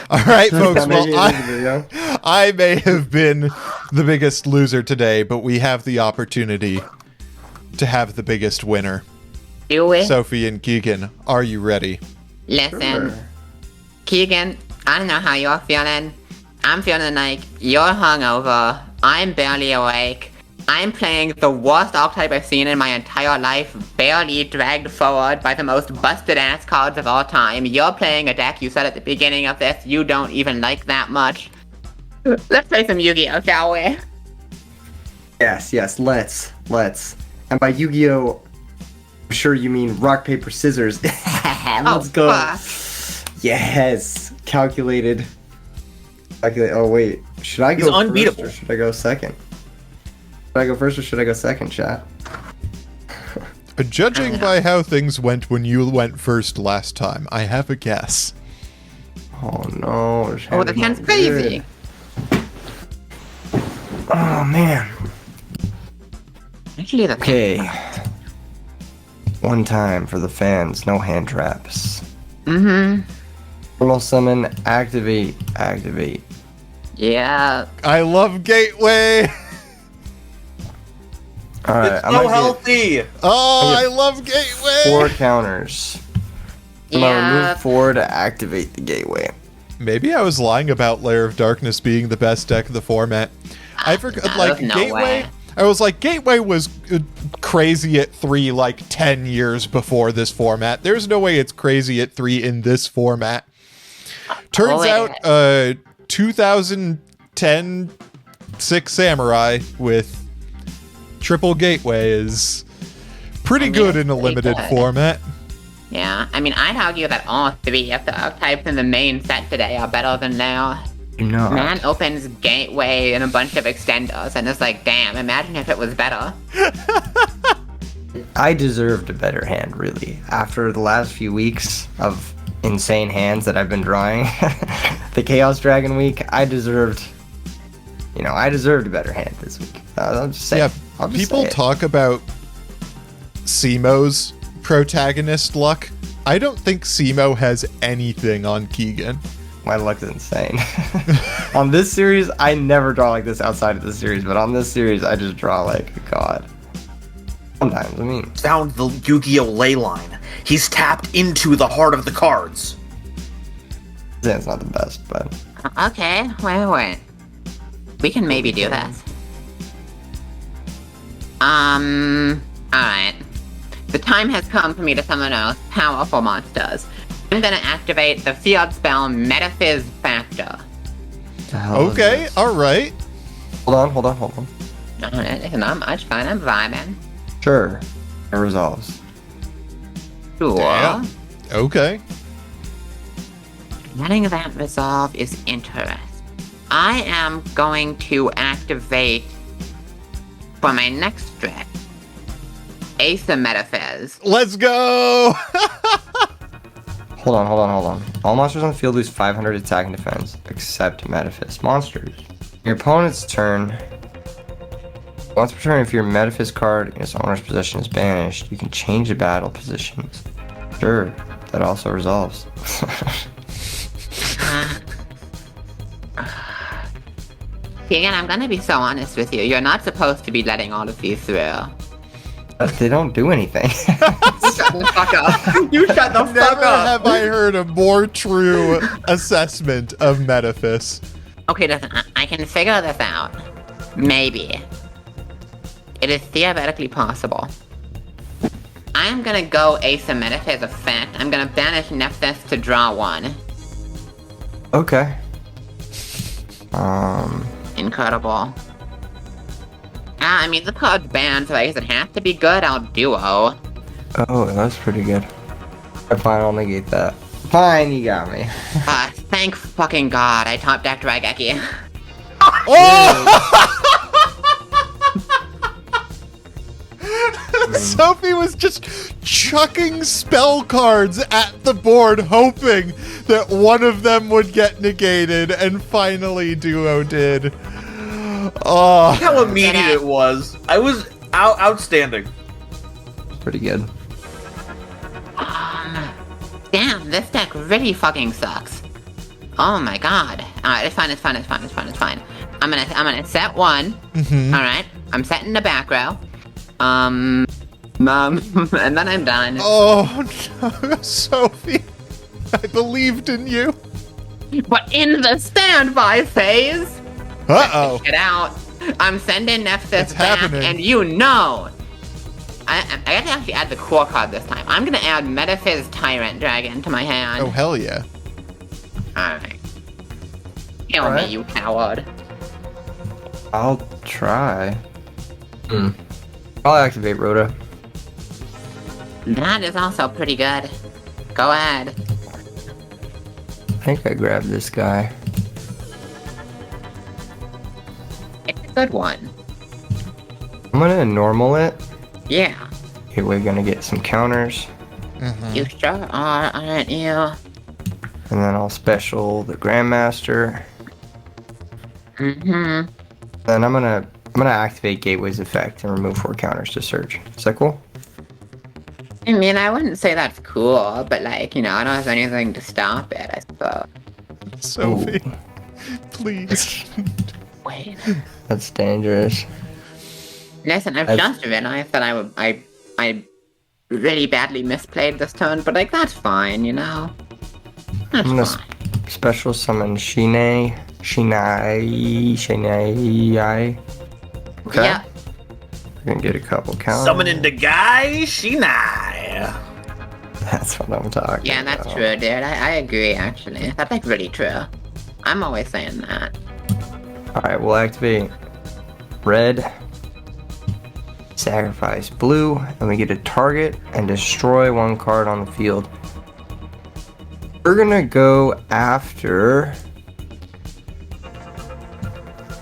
All right, folks. That may be Well, the video. I may have been the biggest loser today, but we have the opportunity to have the biggest winner. Do we? Sophie and Keegan, are you ready? Listen, Sure. Keegan, I don't know how you're feeling. I'm feeling like you're hungover. I'm barely awake. I'm playing the worst archetype I've seen in my entire life, barely dragged forward by the most busted ass cards of all time. You're playing a deck you said at the beginning of this you don't even like that much. Let's play some Yu-Gi-Oh, shall we? Yes, let's. And by Yu-Gi-Oh, I'm sure you mean rock, paper, scissors. Let's go. Fuck. Yes, calculated. Oh wait, should I go He's first unbeatable. or should I go second? Should I go first or should I go second, chat? Judging by how things went when you went first last time, I have a guess. Oh no. this Oh, hand the is not hand's crazy. good. Oh man. Actually, the Okay. One time for the fans, no hand traps. Normal summon, activate. Yeah. I love Gateway! Alright, It's I'm so gonna get healthy. Oh, I love Gateway! 4 counters. I'm gonna Yeah. remove 4 to activate the gateway. Maybe I was lying about Lair of Darkness being the best deck of the format. I forgot, No, like, there's no Gateway... way. I was like, Gateway was crazy at 3 like 10 years before this format. There's no way it's crazy at 3 in this format. Turns Oh, out, 2010 Six Samurai with triple Gateway is pretty good in a pretty limited good. format. Yeah, I mean, I'd argue that all 3 of the archetypes in the main set today are better than now. No. Man opens Gateway and a bunch of extenders, and it's like, damn, imagine if it was better. I deserved a better hand, really. After the last few weeks of insane hands that I've been drawing, the Chaos Dragon week, I deserved a better hand this week. I'll just say Yeah, it. I'll just people say it. talk about Simo's protagonist luck. I don't think Simo has anything on Keegan. My luck is insane. On this series, I never draw like this outside of this series, but on this series, I just draw like a god. Sometimes, I mean, Found the Yu-Gi-Oh ley line. He's tapped into the heart of the cards. it's not the best, but Okay, wait. We can maybe do this. Alright. The time has come for me to summon those powerful monsters. I'm gonna activate the field spell Metaphys Factor. the hell is Okay, this? alright. Hold on. It's not much fun, I'm vibing. Sure, it resolves. Cool. Damn. Okay. Letting that resolve is interesting. I am going to activate, for my next trick, Metaphys. Let's go! Hold on. All monsters on the field lose 500 attack and defense, except Metaphys monsters. Your opponent's turn. Once per turn, if your Metaphys card in its owner's possession is banished, you can change the battle positions. Sure, that also resolves. Keegan, I'm gonna be so honest with you. You're not supposed to be letting all of these through. But they don't do anything. Shut the fuck up. You shut the fuck Never up. have I heard a more true assessment of Metaphys. Okay, listen, I can figure this out. Maybe. It is theoretically possible. I am gonna go Metaphys effect. I'm gonna banish Nephthys to draw 1. Okay. Incredible. I mean, the card's banned, so I guess it has to be good. I'll duo. Oh, that's pretty good. Fine, I'll negate that. Fine, you got me. Thank fucking God I top decked Raigeki. Sophie was just chucking spell cards at the board, hoping that one of them would get negated, and finally Duo did. Oh, How immediate it was. I was outstanding. Pretty good. Damn, this deck really fucking sucks. Oh my God. Alright, it's fine. I'm gonna set one. Alright, I'm setting the back row. And then I'm done. oh no, Sophie. I believed in you. But in the standby phase, Uh-oh. get out. I'm sending Nephthys It's back, happening. and you know. I got to actually add the core card this time. I'm gonna add Metaphys Tyrant Dragon to my hand. Oh, hell yeah. Alright. Kill Alright. me, you coward. I'll try. I'll activate Rhoda. That is also pretty good. Go ahead. I think I grabbed this guy. It's a good one. I'm gonna normal it. Yeah. Okay, we're gonna get some counters. You sure are, aren't you? And then I'll special the Grandmaster. Mm-hmm. Then I'm gonna activate Gateway's effect and remove 4 counters to search. Is that cool? I mean, I wouldn't say that's cool, but like, you know, I don't have anything to stop it, I suppose. Sophie, please. Wait. That's dangerous. Listen, I've I've- just realized that I really badly misplayed this turn, but like, that's fine, you know? That's I'm gonna fine. special summon Shinai. Okay. Yeah. We're gonna get a couple counters. Summoning the guy, Shinai. That's what I'm talking Yeah, that's about. true, dude. I agree, actually. That's like really true. I'm always saying that. Alright, we'll activate red, sacrifice blue, and we get to target and destroy 1 card on the field. We're gonna go after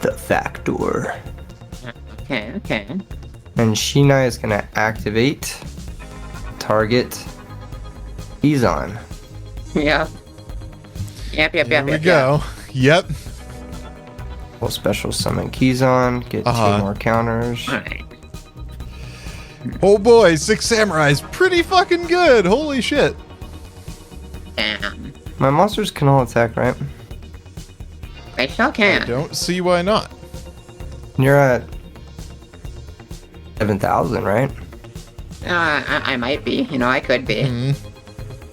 the Factor. Okay. And Shinai is gonna activate, target, Izon. Yep. Yep. Here we go. Yep. We'll special summon Keyzon, get 2 more counters. Alright. Oh boy, 6 Samurais. Pretty fucking good. Holy shit. Damn. My monsters can all attack, right? They sure I can. don't see why not. You're at 7,000, right? I might be. You know, I could be.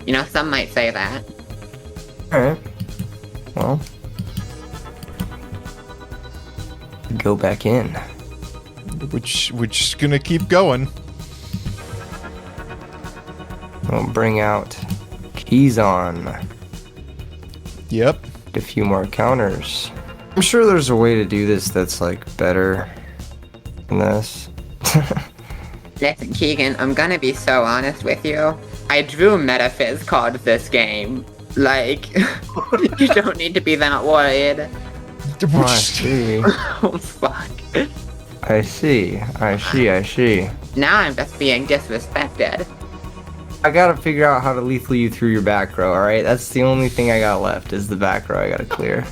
You know, some might say that. Alright. Well. Go back in. Which gonna keep going. We'll bring out Keyzon. Yep. A few more counters. I'm sure there's a way to do this that's like better than this. Listen, Keegan, I'm gonna be so honest with you. I drew Metaphys cards this game. Like, you don't need to be that worried. Oh, I see. Oh, fuck. I see. Now I'm just being disrespected. I gotta figure out how to lethal you through your back row, alright? That's the only thing I got left is the back row I gotta clear.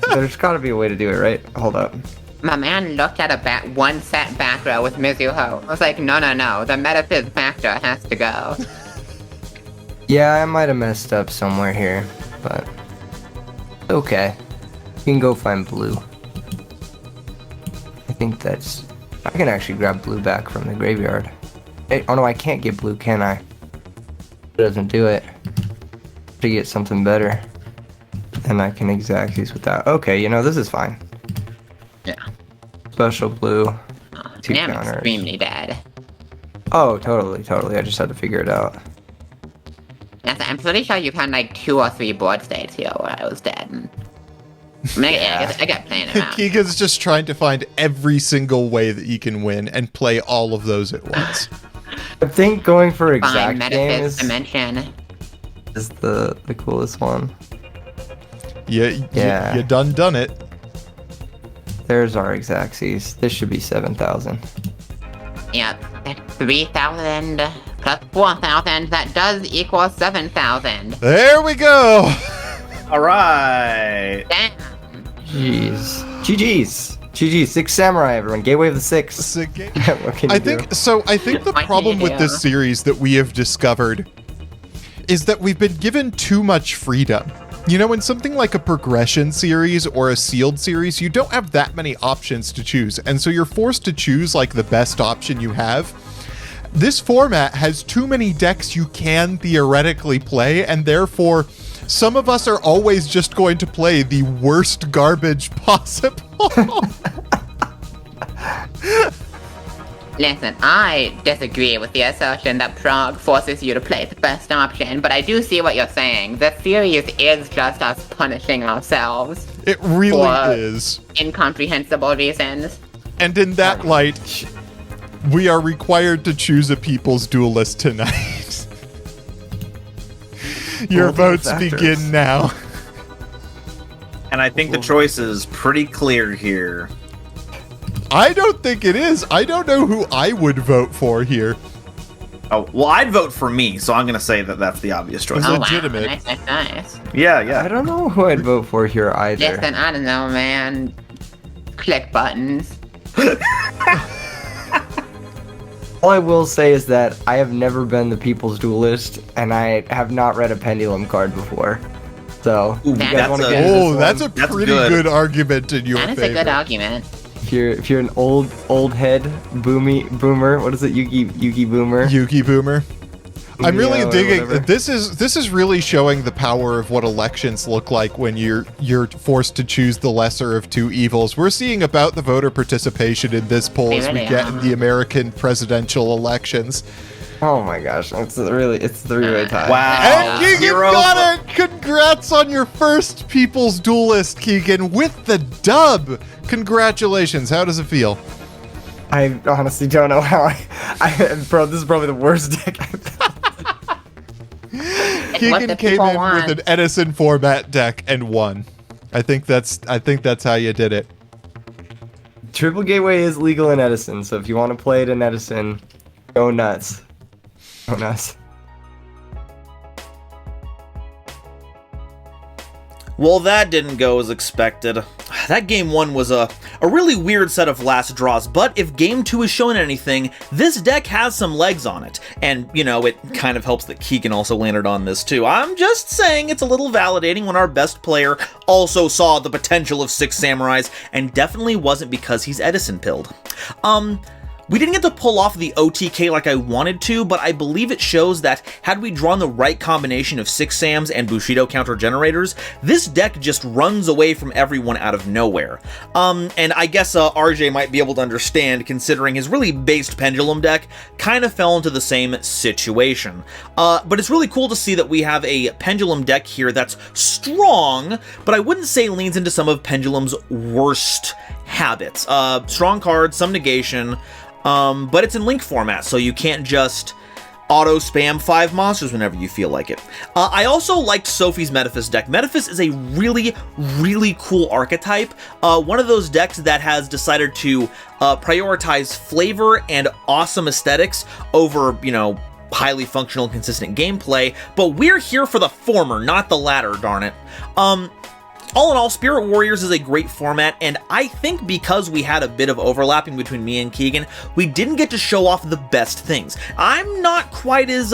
There's gotta be a way to do it, right? Hold up. My man looked at a one set back row with Mizuho. I was like, no, the Metaphys factor has to go. Yeah, I might have messed up somewhere here, but okay. You can go find blue. I think that's... I can actually grab blue back from the graveyard. Hey, oh no, I can't get blue, can I? It doesn't do it. To get something better. And I can exact these with that. Okay, you know, this is fine. Yeah. Special blue. Two I'm counters. extremely dead. Oh, totally. I just had to figure it out. Yes, I'm pretty sure you've had like 2 or 3 board states here where I was dead. And I got playing around. Keegan's just trying to find every single way that he can win and play all of those at once. I think going for Fine, exact game Metaphys dimension. is the coolest one. Yeah. You done it. There's our exactsies. This should be 7,000. Yep, that's 3,000 plus 4,000. That does equal 7,000. There we go. All right. Damn. Jeez. GG's. Six Samurai, everyone. Gateway of the Six. Sick game. What can you I do? think the What problem can you with do? this series that we have discovered is that we've been given too much freedom. You know, in something like a progression series or a sealed series, you don't have that many options to choose, and so you're forced to choose like the best option you have. This format has too many decks you can theoretically play, and therefore some of us are always just going to play the worst garbage possible. Listen, I disagree with the assertion that Prague forces you to play the best option, but I do see what you're saying. The series is just us punishing ourselves It really For- is. incomprehensible reasons. And in that light, we are required to choose a people's duelist tonight. Your Multiple votes factors. begin now. And I think the choice is pretty clear here. I don't think it is. I don't know who I would vote for here. Oh, well, I'd vote for me, so I'm going to say that that's the obvious choice. It's Oh, legitimate. wow. Nice. Yeah, I yeah. don't know who I'd vote for here either. Listen, I don't know, man. Click buttons. All I will say is that I have never been the people's duelist, and I have not read a Pendulum card before. So, Ooh, you guys that's want to a- get into Oh, this that's one? a That's pretty good. good argument in your That is favor. a good argument. If you're an old head boomer, what is it? Yugi boomer. Yuki Boomer. I'm really Yeah, or digging. whatever. This is really showing the power of what elections look like when you're forced to choose the lesser of two evils. We're seeing about the voter participation in this poll as we really get are. in the American presidential elections. Oh my gosh, it's three-way tie. Wow. And Keegan Hero- got it! Congrats on your first People's Duelist, Keegan, with the dub! Congratulations, how does it feel? I honestly don't know how bro, this is probably the worst deck I've done. It's what Keegan the came people in want. with an Edison format deck and won. I think that's how you did it. Triple Gateway is legal in Edison, so if you want to play it in Edison, go nuts. Go nuts. Well, that didn't go as expected. That game 1 was a really weird set of last draws, but if game 2 is showing anything, this deck has some legs on it. And, you know, it kind of helps that Keegan also landed on this too. I'm just saying it's a little validating when our best player also saw the potential of Six Samurais, and definitely wasn't because he's Edison pilled. We didn't get to pull off the OTK like I wanted to, but I believe it shows that had we drawn the right combination of Six Sams and Bushido counter generators, this deck just runs away from everyone out of nowhere. And I guess RJ might be able to understand, considering his really based Pendulum deck kind of fell into the same situation. But it's really cool to see that we have a Pendulum deck here that's strong, but I wouldn't say leans into some of Pendulum's worst habits. Strong cards, some negation, but it's in link format, so you can't just auto spam 5 monsters whenever you feel like it. I also liked Sophie's Metaphys deck. Metaphys is a really, really cool archetype. One of those decks that has decided to prioritize flavor and awesome aesthetics over, you know, highly functional, consistent gameplay, but we're here for the former, not the latter, darn it. All in all, Spirit Warriors is a great format, and I think because we had a bit of overlapping between me and Keegan, we didn't get to show off the best things. I'm not quite as,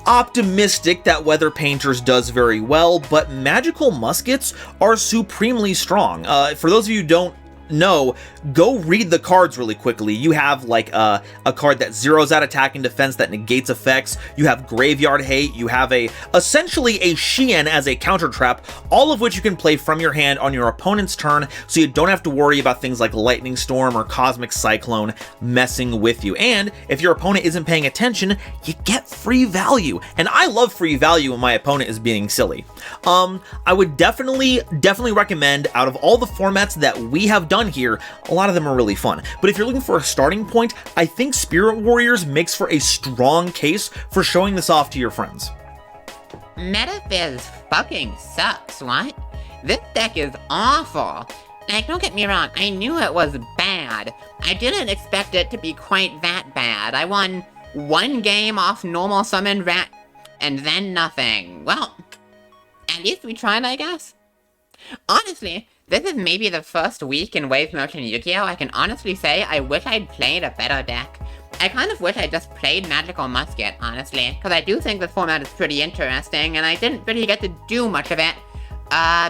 optimistic that Weather Painters does very well, but Magical Muskets are supremely strong. For those of you who don't know, go read the cards really quickly. You have like a card that zeroes out attack and defense that negates effects. You have Graveyard Hate. You have essentially a Shien as a counter trap, all of which you can play from your hand on your opponent's turn, so you don't have to worry about things like Lightning Storm or Cosmic Cyclone messing with you. And if your opponent isn't paying attention, you get free value. And I love free value when my opponent is being silly. I would definitely recommend, out of all the formats that we have done done here, a lot of them are really fun. But if you're looking for a starting point, I think Spirit Warriors makes for a strong case for showing this off to your friends. Metaphys fucking sucks, what? This deck is awful. Like, don't get me wrong, I knew it was bad. I didn't expect it to be quite that bad. I won one game off normal summon rat, and then nothing. Well, at least we tried, I guess. Honestly, this is maybe the first week in Wave Motion Yu-Gi-Oh! I can honestly say I wish I'd played a better deck. I kind of wish I just played Magical Musket, honestly, because I do think this format is pretty interesting, and I didn't really get to do much of it,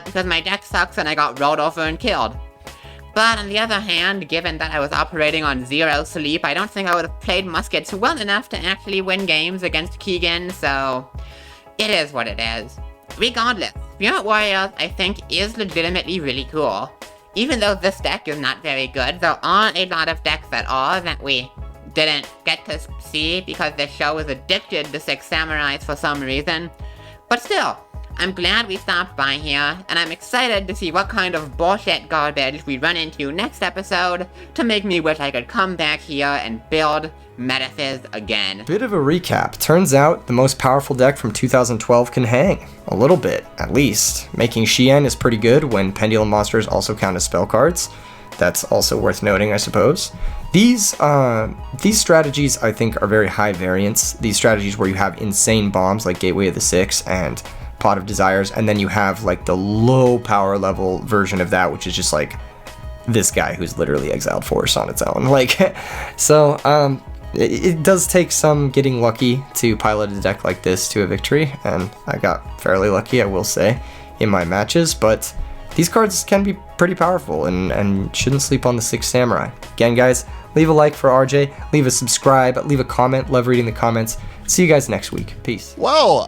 because my deck sucks and I got rolled over and killed. But on the other hand, given that I was operating on 0 sleep, I don't think I would have played Muskets well enough to actually win games against Keegan, so it is what it is. Regardless, Spirit Warriors, I think, is legitimately really cool. Even though this deck is not very good, there aren't a lot of decks at all that we didn't get to see because the show is addicted to Six Samurais for some reason. But still, I'm glad we stopped by here, and I'm excited to see what kind of bullshit garbage we run into next episode to make me wish I could come back here and build Metaphys again. Bit of a recap. Turns out the most powerful deck from 2012 can hang. A little bit, at least. Making Xian is pretty good when Pendulum monsters also count as spell cards. That's also worth noting, I suppose. These strategies, I think, are very high variance. These strategies where you have insane bombs like Gateway of the Six and Pot of Desires, and then you have like the low power level version of that, which is just like this guy who's literally exiled force on its own. Like, so it does take some getting lucky to pilot a deck like this to a victory, and I got fairly lucky, I will say, in my matches, but these cards can be pretty powerful and shouldn't sleep on the Six Samurai. Again, guys, leave a like for RJ, leave a subscribe, leave a comment. Love reading the comments. See you guys next week. Peace. Well,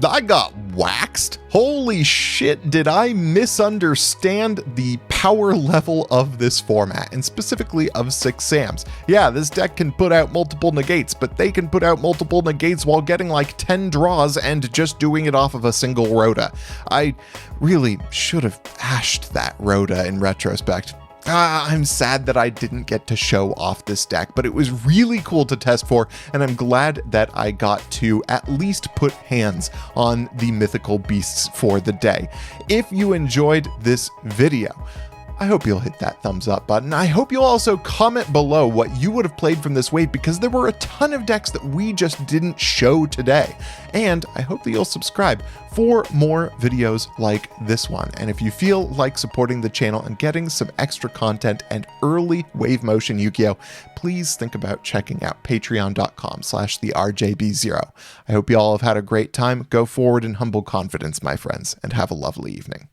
I got waxed. Holy shit, did I misunderstand the power level of this format, and specifically of Six Sams? Yeah, this deck can put out multiple negates, but they can put out multiple negates while getting like 10 draws and just doing it off of a single Rhoda. I really should have hashed that Rhoda in retrospect. I'm sad that I didn't get to show off this deck, but it was really cool to test for, and I'm glad that I got to at least put hands on the mythical beasts for the day. If you enjoyed this video, I hope you'll hit that thumbs up button. I hope you'll also comment below what you would have played from this wave, because there were a ton of decks that we just didn't show today. And I hope that you'll subscribe for more videos like this one. And if you feel like supporting the channel and getting some extra content and early Wave Motion Yu-Gi-Oh!, please think about checking out patreon.com/therjb0. I hope you all have had a great time. Go forward in humble confidence, my friends, and have a lovely evening.